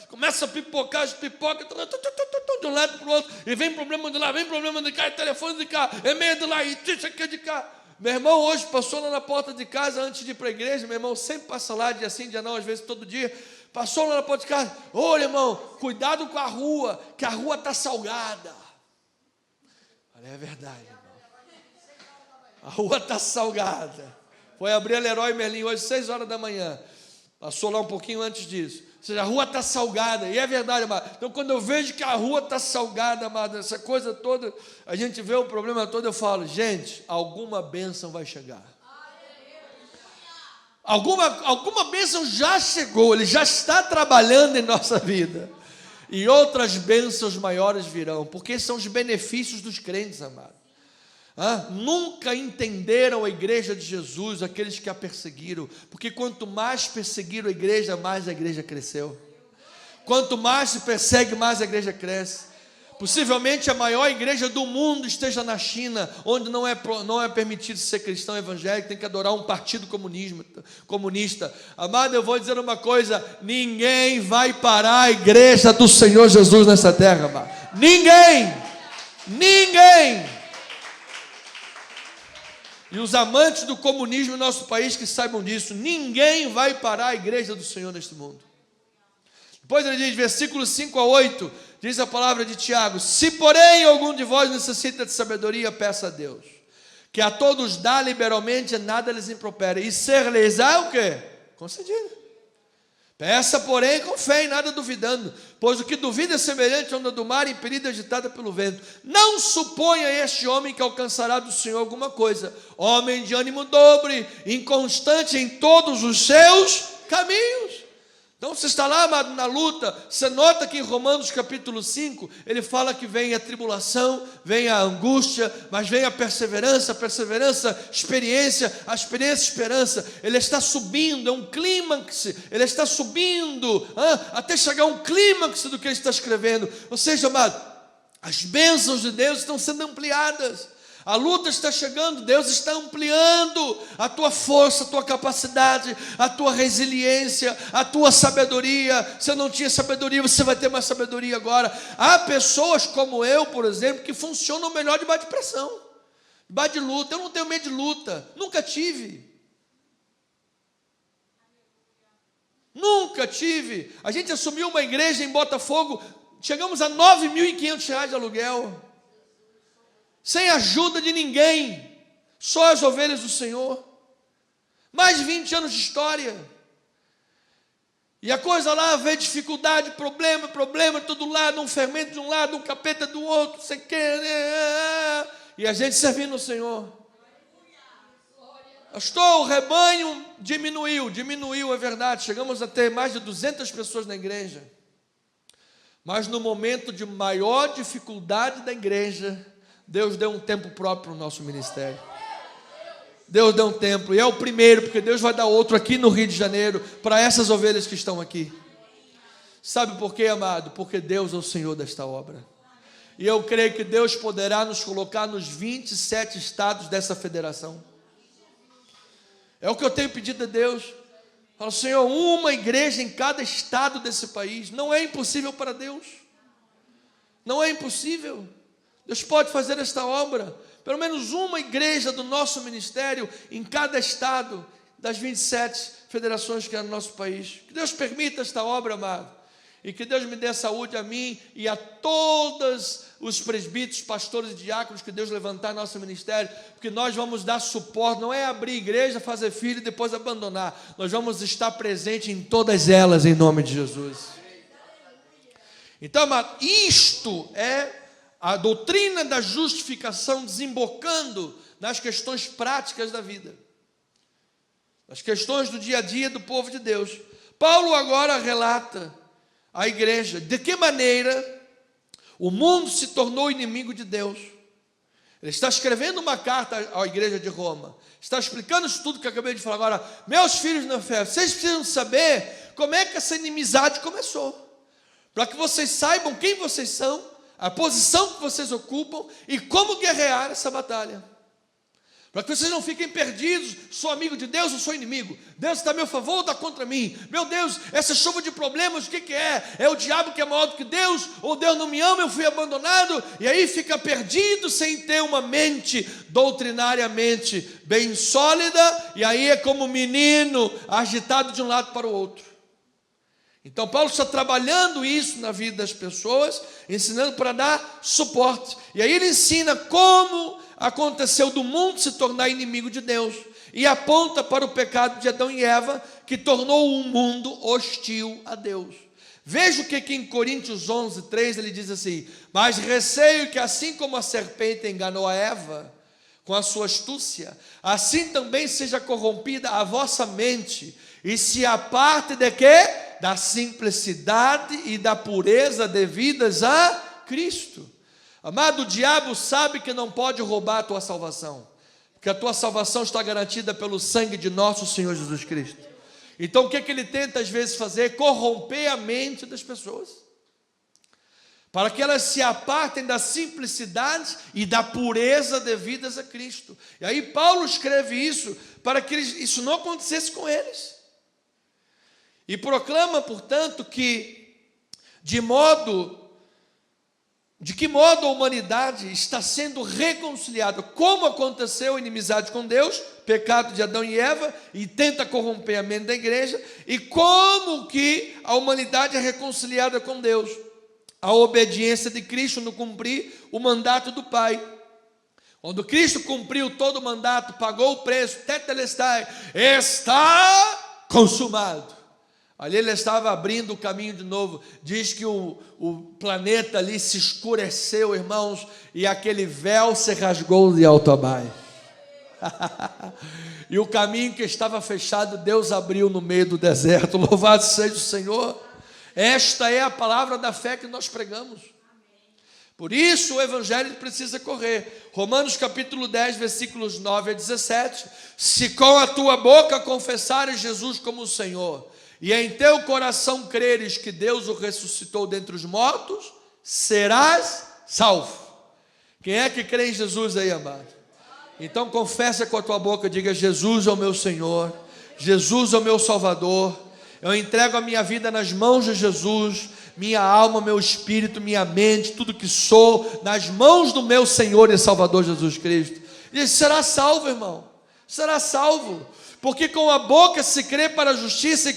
começa a pipocar as pipocas, de um lado para o outro, e vem problema de lá, vem problema de cá, é telefone de cá, é meio de lá, e isso aqui é de cá. Meu irmão hoje passou lá na porta de casa, antes de ir para a igreja, meu irmão sempre passa lá, dia sim, dia não, às vezes todo dia, passou lá na porta de casa, olha irmão, cuidado com a rua, que a rua está salgada. Olha, é verdade, irmão. A rua está salgada. Foi abrir a Leroy Merlin hoje, 6 horas da manhã. Passou lá um pouquinho antes disso. Ou seja, a rua está salgada, e é verdade, amado. Então, quando eu vejo que a rua está salgada, amado, essa coisa toda, a gente vê o problema todo, eu falo, gente, alguma bênção vai chegar. Alguma bênção já chegou, Ele já está trabalhando em nossa vida. E outras bênçãos maiores virão, porque são os benefícios dos crentes, amados. Nunca entenderam a igreja de Jesus, aqueles que a perseguiram, porque quanto mais perseguiram a igreja, mais a igreja cresceu. Quanto mais se persegue, mais a igreja cresce. Possivelmente a maior igreja do mundo esteja na China, onde não é permitido ser cristão evangélico, tem que adorar um partido comunista. Amado, eu vou dizer uma coisa, ninguém vai parar a igreja do Senhor Jesus nessa terra, amado. Ninguém. E os amantes do comunismo no nosso país que saibam disso, ninguém vai parar a igreja do Senhor neste mundo. Depois ele diz, versículos 5 a 8, diz a palavra de Tiago, se porém algum de vós necessita de sabedoria, peça a Deus, que a todos dá liberalmente, nada lhes impropera, e ser-lhes-á o quê? Concedido. Peça, porém, com fé e nada duvidando, pois o que duvida é semelhante à onda do mar, impelida e agitada pelo vento. Não suponha este homem que alcançará do Senhor alguma coisa, homem de ânimo dobre, inconstante em todos os seus caminhos. Então você está lá, amado, na luta, você nota que em Romanos capítulo 5, ele fala que vem a tribulação, vem a angústia, mas vem a perseverança, experiência, a experiência, esperança. Ele está subindo, é um clímax, ele está subindo, até chegar a um clímax do que ele está escrevendo. Ou seja, amado, as bênçãos de Deus estão sendo ampliadas. A luta está chegando, Deus está ampliando a tua força, a tua capacidade, a tua resiliência, a tua sabedoria. Se eu não tinha sabedoria, você vai ter mais sabedoria agora. Há pessoas como eu, por exemplo, que funcionam melhor debaixo de pressão, debaixo de luta. Eu não tenho medo de luta, nunca tive. Nunca tive. A gente assumiu uma igreja em Botafogo, chegamos a R$ 9.500 de aluguel. Sem ajuda de ninguém, só as ovelhas do Senhor, mais de 20 anos de história, e a coisa lá vê dificuldade, problema, todo lado, um fermento de um lado, um capeta do outro, você quer, e a gente servindo o Senhor. Pastor, o rebanho diminuiu, é verdade, chegamos a ter mais de 200 pessoas na igreja, mas no momento de maior dificuldade da igreja, Deus deu um tempo próprio para o nosso ministério. Deus deu um templo, e é o primeiro, porque Deus vai dar outro aqui no Rio de Janeiro, para essas ovelhas que estão aqui. Sabe por quê, amado? Porque Deus é o Senhor desta obra. E eu creio que Deus poderá nos colocar nos 27 estados dessa federação. É o que eu tenho pedido a Deus. Falo, Senhor, uma igreja em cada estado desse país. Não é impossível para Deus. Não é impossível. Deus pode fazer esta obra. Pelo menos uma igreja do nosso ministério em cada estado das 27 federações que há no nosso país. Que Deus permita esta obra, amado. E que Deus me dê saúde a mim e a todos os presbíteros, pastores e diáconos que Deus levantar no nosso ministério, porque nós vamos dar suporte, não é abrir igreja, fazer filho e depois abandonar. Nós vamos estar presentes em todas elas, em nome de Jesus. Então, amado, isto é a doutrina da justificação desembocando nas questões práticas da vida, nas questões do dia a dia do povo de Deus. Paulo agora relata à igreja de que maneira o mundo se tornou inimigo de Deus. Ele está escrevendo uma carta à igreja de Roma, está explicando isso tudo que eu acabei de falar agora. Meus filhos na fé, vocês precisam saber como é que essa inimizade começou, para que vocês saibam quem vocês são, a posição que vocês ocupam e como guerrear essa batalha, para que vocês não fiquem perdidos. Sou amigo de Deus ou sou inimigo? Deus está a meu favor ou está contra mim? Meu Deus, essa chuva de problemas, o que é? É o diabo que é maior do que Deus? Ou Deus não me ama, eu fui abandonado? E aí fica perdido sem ter uma mente doutrinariamente bem sólida, e aí é como um menino agitado de um lado para o outro. Então Paulo está trabalhando isso na vida das pessoas, ensinando para dar suporte. E aí ele ensina como aconteceu do mundo se tornar inimigo de Deus, e aponta para o pecado de Adão e Eva, que tornou um mundo hostil a Deus. Veja o que em Coríntios 11:3 ele diz assim: mas receio que assim como a serpente enganou a Eva com a sua astúcia, assim também seja corrompida a vossa mente, e se aparte de quê? Da simplicidade e da pureza devidas a Cristo. Amado, o diabo sabe que não pode roubar a tua salvação, porque a tua salvação está garantida pelo sangue de nosso Senhor Jesus Cristo. Então o que ele tenta às vezes fazer? Corromper a mente das pessoas, para que elas se apartem da simplicidade e da pureza devidas a Cristo. E aí Paulo escreve isso para que isso não acontecesse com eles. E proclama, portanto, que de que modo a humanidade está sendo reconciliada, como aconteceu a inimizade com Deus, pecado de Adão e Eva, e tenta corromper a mente da igreja, e como que a humanidade é reconciliada com Deus, a obediência de Cristo no cumprir o mandato do Pai. Quando Cristo cumpriu todo o mandato, pagou o preço, tetelestai, está consumado. Ali ele estava abrindo o caminho de novo. Diz que o planeta ali se escureceu, irmãos, e aquele véu se rasgou de alto a baixo. E o caminho que estava fechado, Deus abriu no meio do deserto. Louvado seja o Senhor. Esta é a palavra da fé que nós pregamos. Por isso o evangelho precisa correr. Romanos capítulo 10, versículos 9 a 17. Se com a tua boca confessares Jesus como o Senhor, e em teu coração creres que Deus o ressuscitou dentre os mortos, serás salvo. Quem é que crê em Jesus aí, amado? Então confessa com a tua boca, diga: Jesus é o meu Senhor, Jesus é o meu Salvador, eu entrego a minha vida nas mãos de Jesus, minha alma, meu espírito, minha mente, tudo que sou, nas mãos do meu Senhor e Salvador Jesus Cristo. E será salvo, irmão, será salvo. Porque com a boca se crê para a justiça,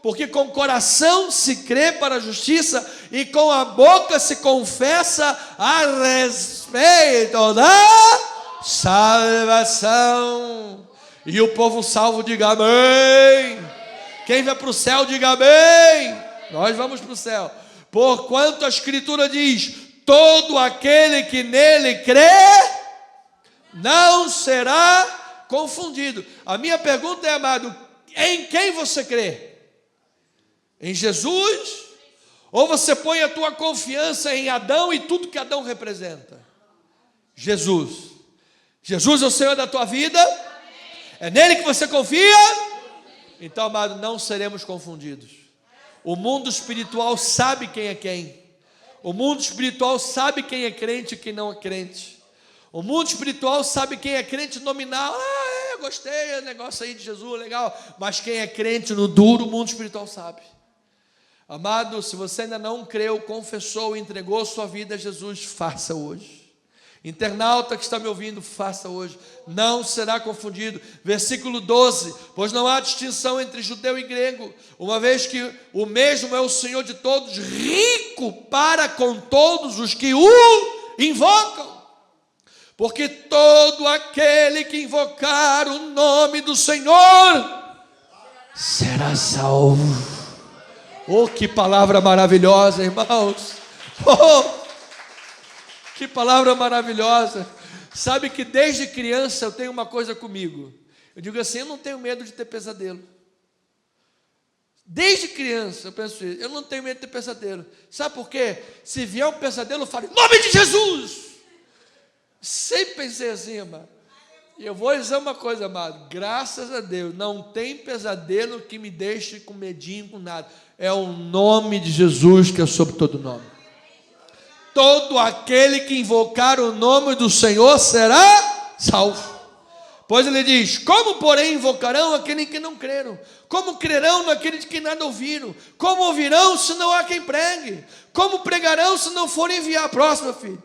porque com o coração se crê para a justiça, e com a boca se confessa a respeito da salvação. E o povo salvo diga amém. Quem vai para o céu diga amém. Nós vamos para o céu. Porquanto a Escritura diz: todo aquele que nele crê não será confundido. A minha pergunta é, amado, em quem você crê? Em Jesus? Ou você põe a tua confiança em Adão e tudo que Adão representa? Jesus. Jesus é o Senhor da tua vida? É nele que você confia? Então, amado, não seremos confundidos. O mundo espiritual sabe quem é quem. O mundo espiritual sabe quem é crente e quem não é crente. O mundo espiritual sabe quem é crente nominal. Eu gostei, negócio aí de Jesus, legal. Mas quem é crente no duro, o mundo espiritual sabe. Amado, se você ainda não creu, confessou, entregou sua vida a Jesus, faça hoje. Internauta que está me ouvindo, faça hoje. Não será confundido. Versículo 12: pois não há distinção entre judeu e grego, uma vez que o mesmo é o Senhor de todos, rico para com todos os que o invocam. Porque todo aquele que invocar o nome do Senhor será salvo. Oh, que palavra maravilhosa, irmãos. Oh, que palavra maravilhosa. Sabe que desde criança eu tenho uma coisa comigo. Eu digo assim, eu não tenho medo de ter pesadelo. Desde criança eu penso isso, eu não tenho medo de ter pesadelo. Sabe por quê? Se vier um pesadelo, eu falo, em nome de Jesus. Sempre pensei assim, amado. E eu vou dizer uma coisa, amado. Graças a Deus, não tem pesadelo que me deixe com medinho, com nada. É o nome de Jesus que é sobre todo nome. Todo aquele que invocar o nome do Senhor será salvo. Pois ele diz, como porém invocarão aquele que não creram? Como crerão naquele de que nada ouviram? Como ouvirão se não há quem pregue? Como pregarão se não forem enviar? Próxima, filho.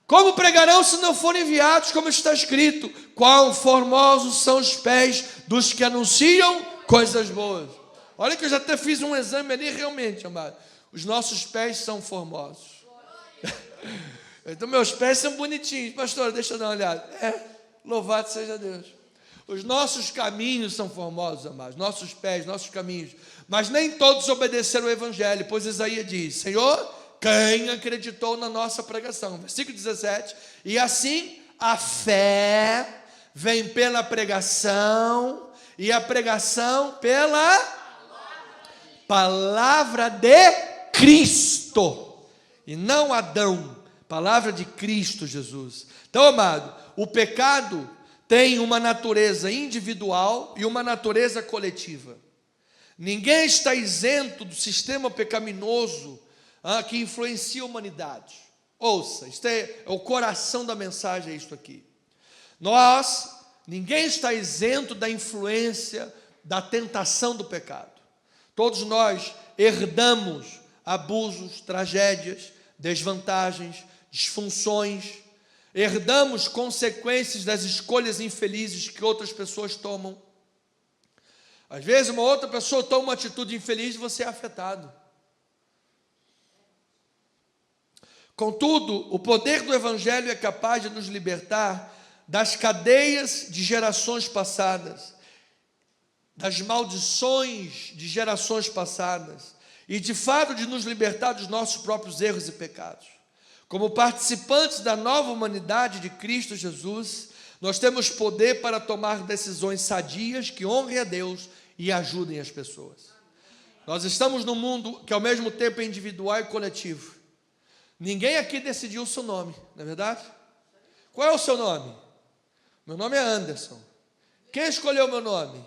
Como pregarão se não forem enviados, como está escrito? Quão formosos são os pés dos que anunciam coisas boas. Olha que eu já até fiz um exame ali, realmente, amado. Os nossos pés são formosos. Então meus pés são bonitinhos. Pastor, deixa eu dar uma olhada. Louvado seja Deus. Os nossos caminhos são formosos, amados. Nossos pés, nossos caminhos. Mas nem todos obedeceram o evangelho. Pois Isaías diz, Senhor, quem acreditou na nossa pregação? Versículo 17. E assim a fé vem pela pregação, e a pregação pela palavra de Cristo, e não Adão, palavra de Cristo Jesus. Então, amado, o pecado tem uma natureza individual e uma natureza coletiva. Ninguém está isento do sistema pecaminoso que influencia a humanidade. Ouça, isto é o coração da mensagem, é isto aqui. Ninguém está isento da influência, da tentação do pecado. Todos nós herdamos abusos, tragédias, desvantagens, disfunções, herdamos consequências das escolhas infelizes que outras pessoas tomam. Às vezes uma outra pessoa toma uma atitude infeliz e você é afetado. Contudo, o poder do Evangelho é capaz de nos libertar das cadeias de gerações passadas, das maldições de gerações passadas, e de fato de nos libertar dos nossos próprios erros e pecados. Como participantes da nova humanidade de Cristo Jesus, nós temos poder para tomar decisões sadias que honrem a Deus e ajudem as pessoas. Nós estamos num mundo que ao mesmo tempo é individual e coletivo. Ninguém aqui decidiu o seu nome, não é verdade? Qual é o seu nome? Meu nome é Anderson. Quem escolheu meu nome?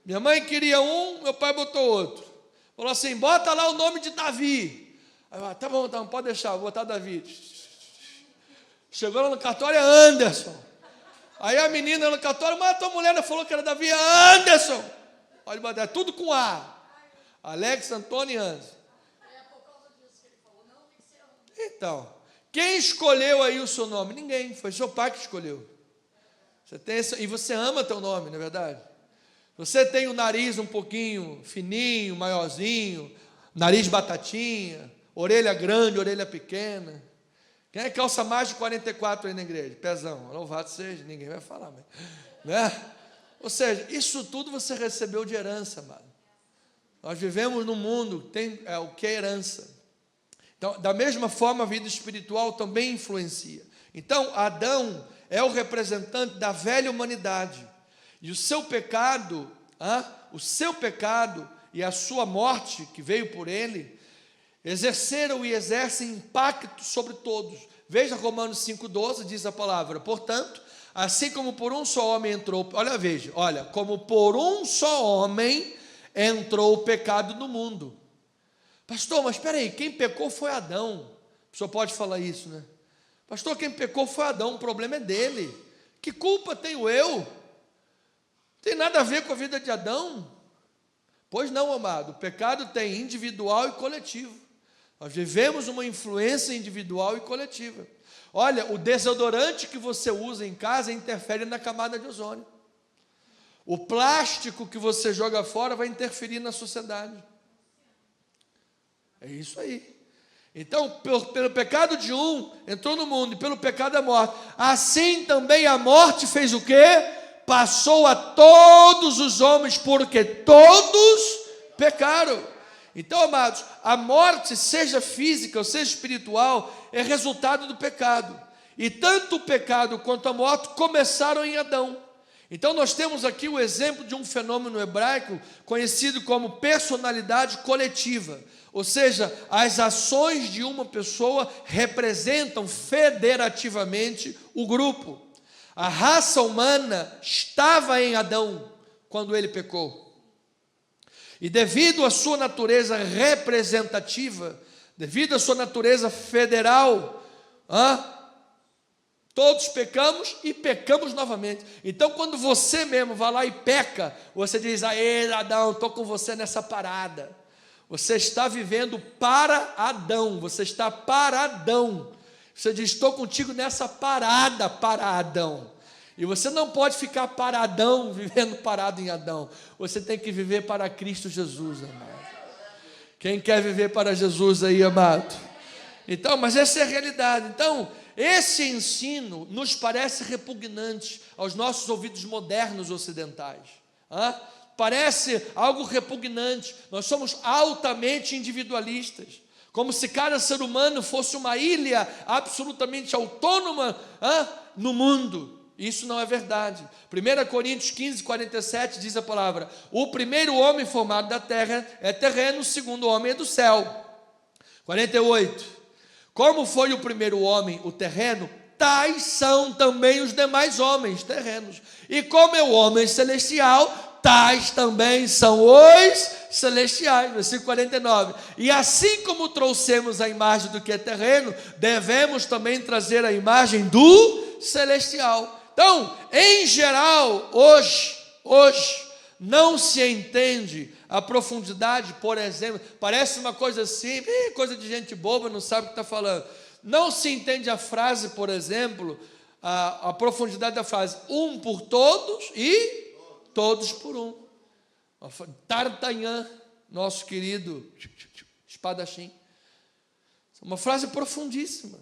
Minha mãe queria um, meu pai botou outro. Falou assim, bota lá o nome de Davi. Aí eu, tá bom, pode deixar, vou botar Davi. Chegou lá no cartório, é Anderson. Aí a menina no cartório, mas a tua mulher falou que era Davi, é Anderson. Pode botar, é tudo com A. Alex, Antônio e Anderson. Então, quem escolheu aí o seu nome? Ninguém, foi seu pai que escolheu. Você tem esse, e você ama teu nome, não é verdade? Você tem o nariz um pouquinho fininho, maiorzinho, nariz batatinha, orelha grande, orelha pequena. Quem é que calça mais de 44 aí na igreja? Pezão, louvado seja, ninguém vai falar, né? Ou seja, isso tudo você recebeu de herança, amado. Nós vivemos num mundo que tem o que é herança. Então, da mesma forma, a vida espiritual também influencia. Então, Adão é o representante da velha humanidade. E o seu pecado e a sua morte, que veio por ele, exerceram e exercem impacto sobre todos. Veja Romanos 5,12, diz a palavra: portanto, assim como por um só homem entrou, olha, como por um só homem entrou o pecado no mundo. Pastor, mas espera aí, quem pecou foi Adão. O senhor pode falar isso, né? Pastor, quem pecou foi Adão, o problema é dele. Que culpa tenho eu? Não tem nada a ver com a vida de Adão. Pois não, amado, o pecado tem individual e coletivo. Nós vivemos uma influência individual e coletiva. Olha, o desodorante que você usa em casa interfere na camada de ozônio. O plástico que você joga fora vai interferir na sociedade. É isso aí. Então, pelo pecado de um, entrou no mundo, e pelo pecado a morte. Assim também a morte fez o quê? Passou a todos os homens, porque todos pecaram. Então, amados, a morte, seja física ou seja espiritual, é resultado do pecado. E tanto o pecado quanto a morte começaram em Adão. Então nós temos aqui o exemplo de um fenômeno hebraico conhecido como personalidade coletiva. Ou seja, as ações de uma pessoa representam federativamente o grupo. A raça humana estava em Adão quando ele pecou. E devido à sua natureza representativa, devido à sua natureza federal, todos pecamos e pecamos novamente. Então, quando você mesmo vai lá e peca, você diz: "Aê, Adão, estou com você nessa parada." Você está vivendo para Adão, você está paradão. Você diz: "Estou contigo nessa parada para Adão." E você não pode ficar paradão, vivendo parado em Adão. Você tem que viver para Cristo Jesus, amado. Quem quer viver para Jesus aí, amado? Então, mas essa é a realidade. Então, esse ensino nos parece repugnante aos nossos ouvidos modernos ocidentais. Parece algo repugnante. Nós somos altamente individualistas, como se cada ser humano fosse uma ilha absolutamente autônoma no mundo. Isso não é verdade. 1 Coríntios 15:47 diz a palavra: o primeiro homem formado da terra é terreno, o segundo homem é do céu. 48: como foi o primeiro homem o terreno, tais são também os demais homens terrenos. E como é o homem celestial, tais também são os celestiais. Versículo 49: e assim como trouxemos a imagem do que é terreno, devemos também trazer a imagem do celestial. Então, em geral, hoje, não se entende a profundidade, por exemplo, parece uma coisa assim, coisa de gente boba, não sabe o que está falando. Não se entende a frase, por exemplo, a profundidade da frase: um por todos e todos por um. D'Artagnan, nosso querido espadachim. Uma frase profundíssima.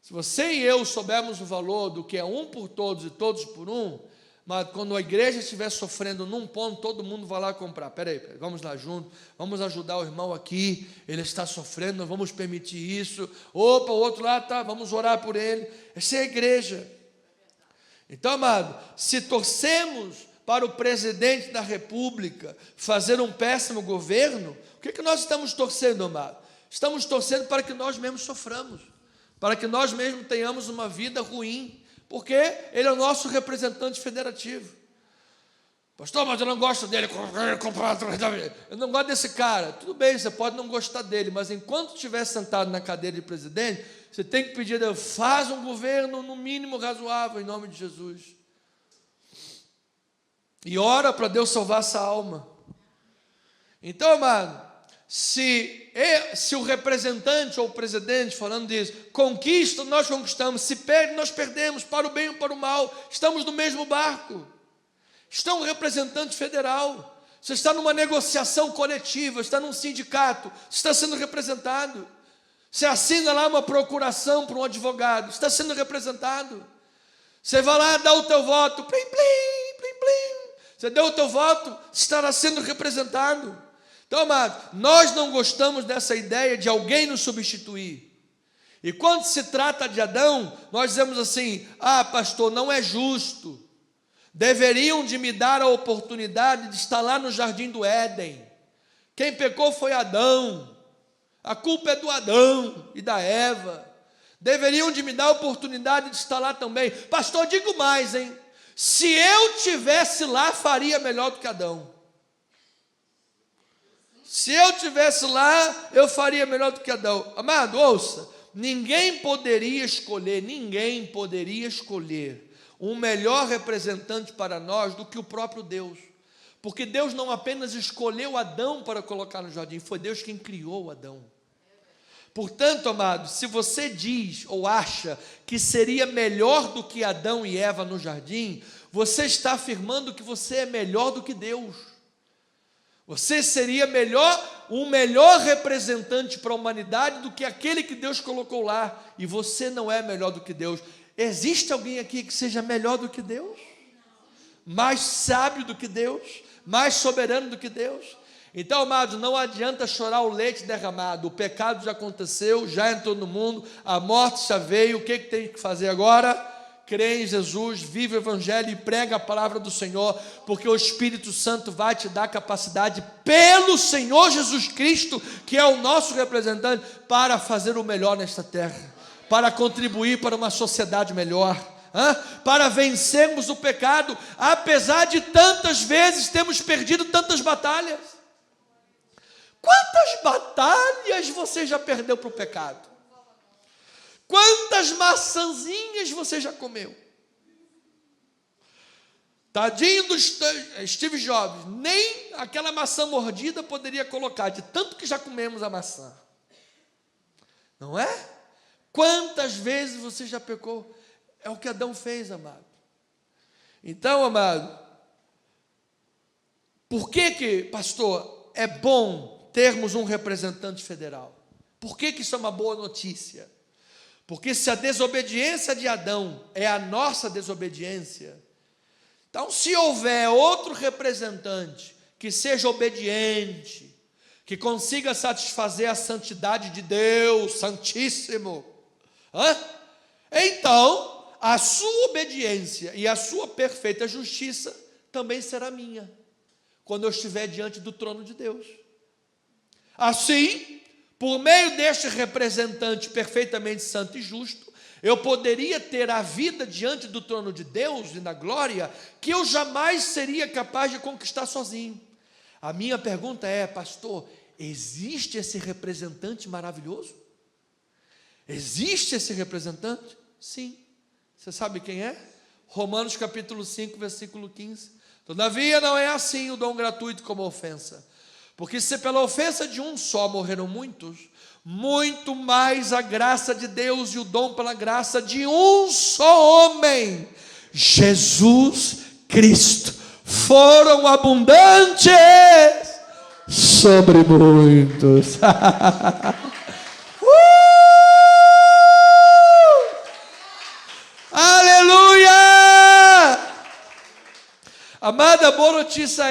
Se você e eu soubermos o valor do que é um por todos e todos por um, mas quando a igreja estiver sofrendo num ponto, todo mundo vai lá comprar. Peraí, vamos lá junto, vamos ajudar o irmão aqui, ele está sofrendo, não vamos permitir isso. Opa, o outro lá está, vamos orar por ele. Essa é a igreja. Então, amado, se torcemos para o presidente da república fazer um péssimo governo, o que nós estamos torcendo, amado? Estamos torcendo para que nós mesmos soframos, para que nós mesmos tenhamos uma vida ruim, porque ele é o nosso representante federativo. Pastor, mas eu não gosto dele, eu não gosto desse cara. Tudo bem, você pode não gostar dele, mas enquanto estiver sentado na cadeira de presidente, você tem que pedir a Deus: faz um governo no mínimo razoável, em nome de Jesus. E ora para Deus salvar essa alma. Então, amado, se o representante ou o presidente, falando disso, conquista, nós conquistamos. Se perde, nós perdemos, para o bem ou para o mal. Estamos no mesmo barco. Está um representante federal, você está numa negociação coletiva, está num sindicato, está sendo representado. Você assina lá uma procuração para um advogado, está sendo representado. Você vai lá dar o teu voto, plim, plim, plim, plim. Você deu o teu voto, estará sendo representado. Então, amado, nós não gostamos dessa ideia de alguém nos substituir. E quando se trata de Adão, nós dizemos assim: pastor, não é justo. Deveriam de me dar a oportunidade de estar lá no jardim do Éden. Quem pecou foi Adão. A culpa é do Adão e da Eva. Deveriam de me dar a oportunidade de estar lá também. Pastor, digo mais, hein? Se eu tivesse lá, faria melhor do que Adão. Se eu tivesse lá, eu faria melhor do que Adão. Amado, ouça, ninguém poderia escolher um melhor representante para nós do que o próprio Deus. Porque Deus não apenas escolheu Adão para colocar no jardim, foi Deus quem criou Adão. Portanto, amado, se você diz ou acha que seria melhor do que Adão e Eva no jardim, você está afirmando que você é melhor do que Deus. Você seria um melhor representante para a humanidade do que aquele que Deus colocou lá. E você não é melhor do que Deus. Existe alguém aqui que seja melhor do que Deus? Mais sábio do que Deus? Mais soberano do que Deus? Então, amados, não adianta chorar o leite derramado. O pecado já aconteceu, já entrou no mundo, a morte já veio. O que tem que fazer agora? Crê em Jesus, vive o Evangelho e prega a palavra do Senhor, porque o Espírito Santo vai te dar capacidade pelo Senhor Jesus Cristo, que é o nosso representante, para fazer o melhor nesta terra, para contribuir para uma sociedade melhor, para vencermos o pecado, apesar de tantas vezes termos perdido tantas batalhas. Quantas batalhas você já perdeu para o pecado? Quantas maçãzinhas você já comeu? Tadinho do Steve Jobs, nem aquela maçã mordida poderia colocar, de tanto que já comemos a maçã. Não é? Quantas vezes você já pecou? É o que Adão fez, amado. Então, amado, por que, pastor, é bom termos um representante federal? Por que isso é uma boa notícia? Porque se a desobediência de Adão é a nossa desobediência, então se houver outro representante que seja obediente, que consiga satisfazer a santidade de Deus, Santíssimo, então a sua obediência e a sua perfeita justiça também será minha, quando eu estiver diante do trono de Deus. Assim, por meio deste representante perfeitamente santo e justo, eu poderia ter a vida diante do trono de Deus e na glória que eu jamais seria capaz de conquistar sozinho. A minha pergunta é, pastor, existe esse representante maravilhoso? Existe esse representante? Sim. Você sabe quem é? Romanos capítulo 5, versículo 15. Todavia não é assim o dom gratuito como a ofensa. Porque se pela ofensa de um só morreram muitos, muito mais a graça de Deus e o dom pela graça de um só homem, Jesus Cristo, foram abundantes sobre muitos. Aleluia! Amada, a boa notícia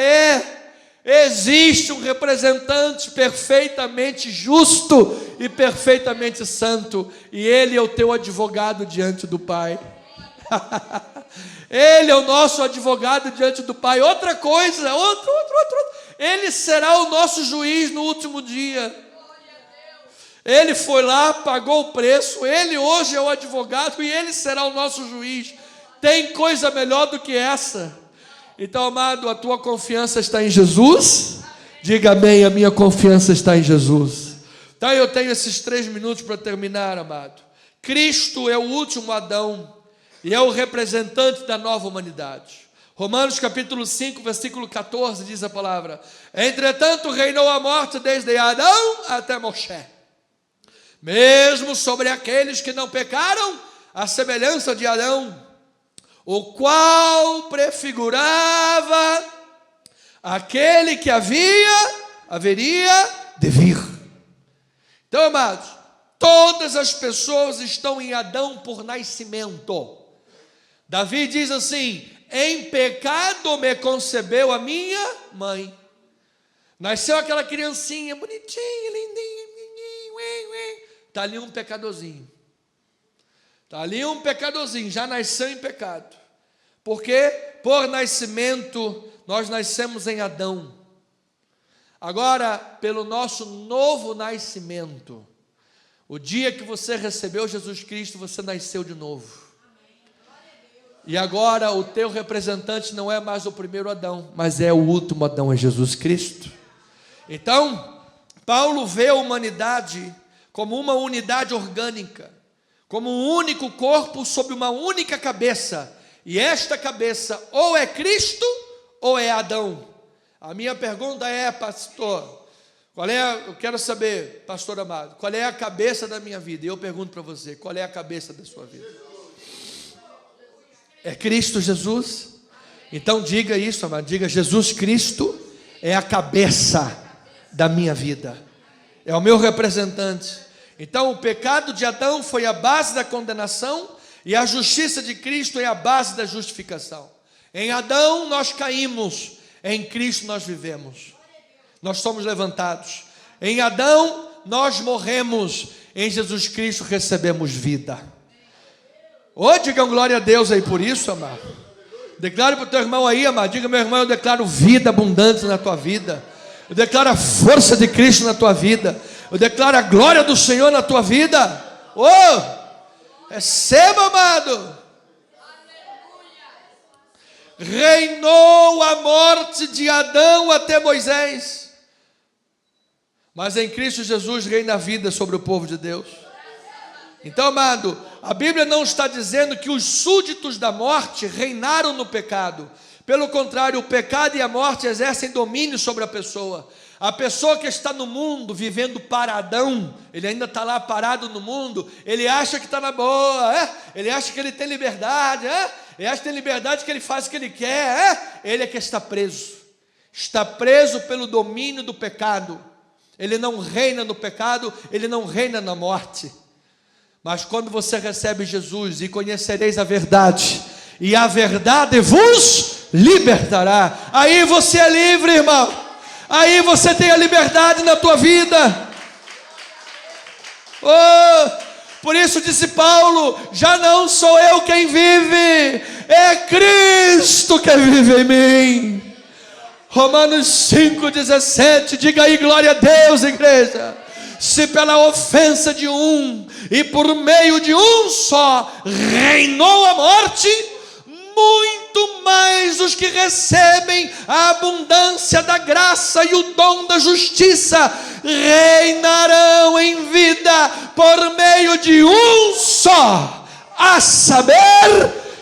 existe um representante perfeitamente justo e perfeitamente santo, e ele é o teu advogado diante do Pai. Ele é o nosso advogado diante do Pai. Outra coisa, outro. Ele será o nosso juiz no último dia. Ele foi lá, pagou o preço, ele hoje é o advogado e ele será o nosso juiz. Tem coisa melhor do que essa? Então, amado, a tua confiança está em Jesus? Diga amém, a minha confiança está em Jesus. Então, eu tenho esses 3 minutos para terminar, amado. Cristo é o último Adão e é o representante da nova humanidade. Romanos capítulo 5, versículo 14, diz a palavra: entretanto reinou a morte desde Adão até Moshe, mesmo sobre aqueles que não pecaram, à semelhança de Adão, o qual prefigurava aquele que haveria de vir. Então, amados, todas as pessoas estão em Adão por nascimento. Davi diz assim: em pecado me concebeu a minha mãe. Nasceu aquela criancinha bonitinha, lindinha, está ali um pecadorzinho. Está ali um pecadorzinho, já nasceu em pecado. Porque por nascimento nós nascemos em Adão. Agora, pelo nosso novo nascimento, o dia que você recebeu Jesus Cristo, você nasceu de novo. E agora o teu representante não é mais o primeiro Adão, mas é o último Adão, é Jesus Cristo. Então, Paulo vê a humanidade como uma unidade orgânica, como um único corpo sob uma única cabeça. E esta cabeça ou é Cristo ou é Adão. A minha pergunta é, pastor, eu quero saber, pastor amado, qual é a cabeça da minha vida? E eu pergunto para você, qual é a cabeça da sua vida? É Cristo Jesus? Então diga isso, amado, diga: Jesus Cristo é a cabeça da minha vida, é o meu representante. Então o pecado de Adão foi a base da condenação, e a justiça de Cristo é a base da justificação. Em Adão nós caímos, em Cristo nós vivemos, nós somos levantados. Em Adão nós morremos, em Jesus Cristo recebemos vida. Digam glória a Deus aí por isso, amado. Declare para o teu irmão aí, amado, diga: meu irmão, eu declaro vida abundante na tua vida, eu declaro a força de Cristo na tua vida, eu declaro a glória do Senhor na tua vida. Receba, amado. Reinou a morte de Adão até Moisés, mas em Cristo Jesus reina a vida sobre o povo de Deus. Então, amado, a Bíblia não está dizendo que os súditos da morte reinaram no pecado. Pelo contrário, o pecado e a morte exercem domínio sobre a pessoa. A pessoa que está no mundo vivendo paradão, ele ainda está lá parado no mundo, ele acha que está na boa, ele acha que ele tem liberdade, ele acha que tem liberdade, que ele faz o que ele quer, ele é que está preso pelo domínio do pecado. Ele não reina no pecado, ele não reina na morte. Mas quando você recebe Jesus, e conhecereis a verdade, e a verdade vos libertará, aí você é livre, irmão. Aí você tem a liberdade na tua vida. Por isso disse Paulo: já não sou eu quem vive, é Cristo que vive em mim. Romanos 5,17, diga aí glória a Deus, igreja. Se pela ofensa de um e por meio de um só reinou a morte, muito mais os que recebem a abundância da graça e o dom da justiça reinarão em vida por meio de um só, a saber,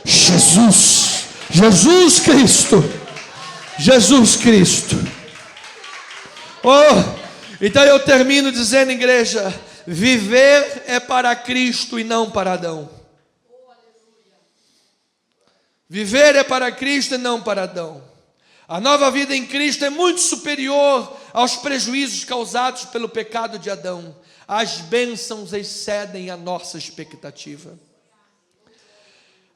Jesus Cristo. Então eu termino dizendo, igreja, viver é para Cristo e não para Adão. Viver é para Cristo e não para Adão. A nova vida em Cristo é muito superior aos prejuízos causados pelo pecado de Adão. As bênçãos excedem a nossa expectativa.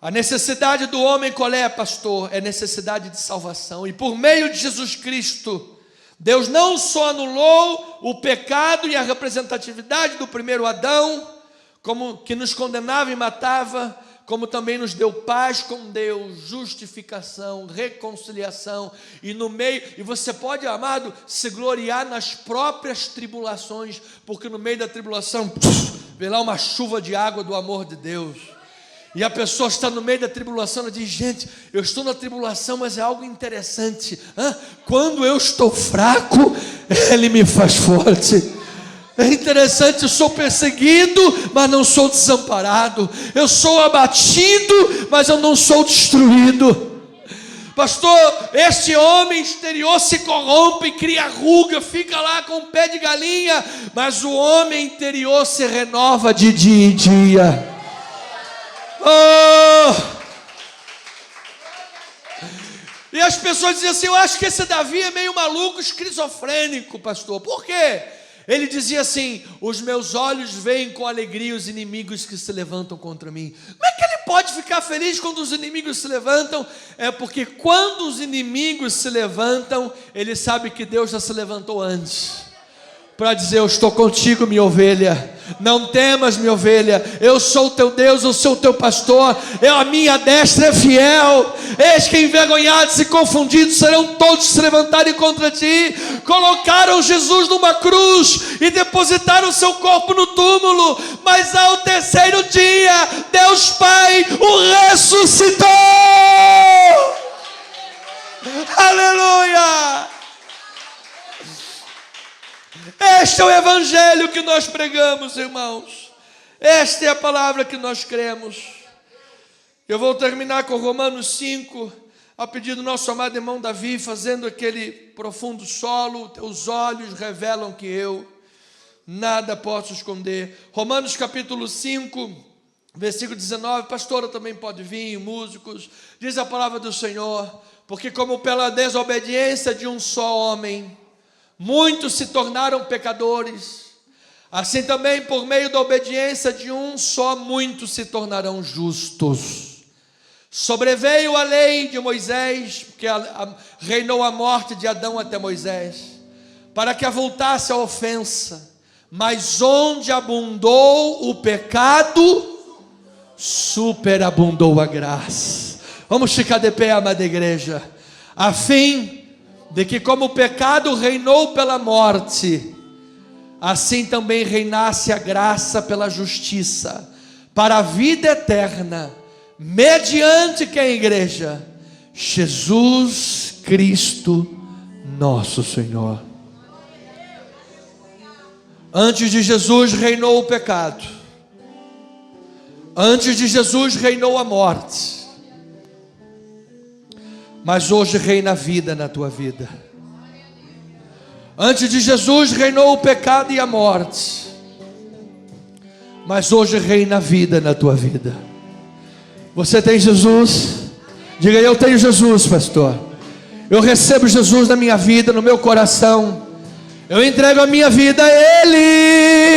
A necessidade do homem, qual é, pastor? É necessidade de salvação. E por meio de Jesus Cristo, Deus não só anulou o pecado e a representatividade do primeiro Adão, como que nos condenava e matava, como também nos deu paz com Deus, justificação, reconciliação, e no meio, e você pode, amado, se gloriar nas próprias tribulações, porque no meio da tribulação, vem lá uma chuva de água do amor de Deus. E a pessoa está no meio da tribulação, ela diz: gente, eu estou na tribulação, mas é algo interessante. Quando eu estou fraco, Ele me faz forte. É interessante, eu sou perseguido, mas não sou desamparado. Eu sou abatido, mas eu não sou destruído. Pastor, este homem exterior se corrompe, cria ruga, fica lá com o pé de galinha, mas o homem interior se renova de dia em dia. E as pessoas dizem assim: eu acho que esse Davi é meio maluco, esquizofrênico, pastor. Por quê? Ele dizia assim: os meus olhos veem com alegria os inimigos que se levantam contra mim. Como é que ele pode ficar feliz quando os inimigos se levantam? É porque quando os inimigos se levantam, ele sabe que Deus já se levantou antes, para dizer: eu estou contigo, minha ovelha. Não temas, minha ovelha, eu sou o teu Deus, eu sou o teu pastor, a minha destra é fiel. Eis que envergonhados e confundidos serão todos que se levantarem contra ti. Colocaram Jesus numa cruz e depositaram seu corpo no túmulo, mas ao terceiro dia Deus Pai o ressuscitou. Aleluia! Este é o evangelho que nós pregamos, irmãos. Esta é a palavra que nós cremos. Eu vou terminar com Romanos 5, a pedido do nosso amado irmão Davi, fazendo aquele profundo solo. Teus olhos revelam que eu nada posso esconder. Romanos capítulo 5, versículo 19. Pastora também pode vir, músicos. Diz a palavra do Senhor: porque como pela desobediência de um só homem muitos se tornaram pecadores, assim também por meio da obediência de um só muitos se tornarão justos. Sobreveio a lei de Moisés, porque reinou a morte de Adão até Moisés, para que avultasse a ofensa, mas onde abundou o pecado, superabundou a graça. Vamos ficar de pé, amada igreja, a fim de que como o pecado reinou pela morte, assim também reinasse a graça pela justiça, para a vida eterna, mediante quem, igreja? Jesus Cristo nosso Senhor. Antes de Jesus reinou o pecado, antes de Jesus reinou a morte, mas hoje reina a vida na tua vida. Antes de Jesus reinou o pecado e a morte, mas hoje reina a vida na tua vida. Você tem Jesus? Diga: eu tenho Jesus, pastor. Eu recebo Jesus na minha vida, no meu coração. Eu entrego a minha vida a Ele.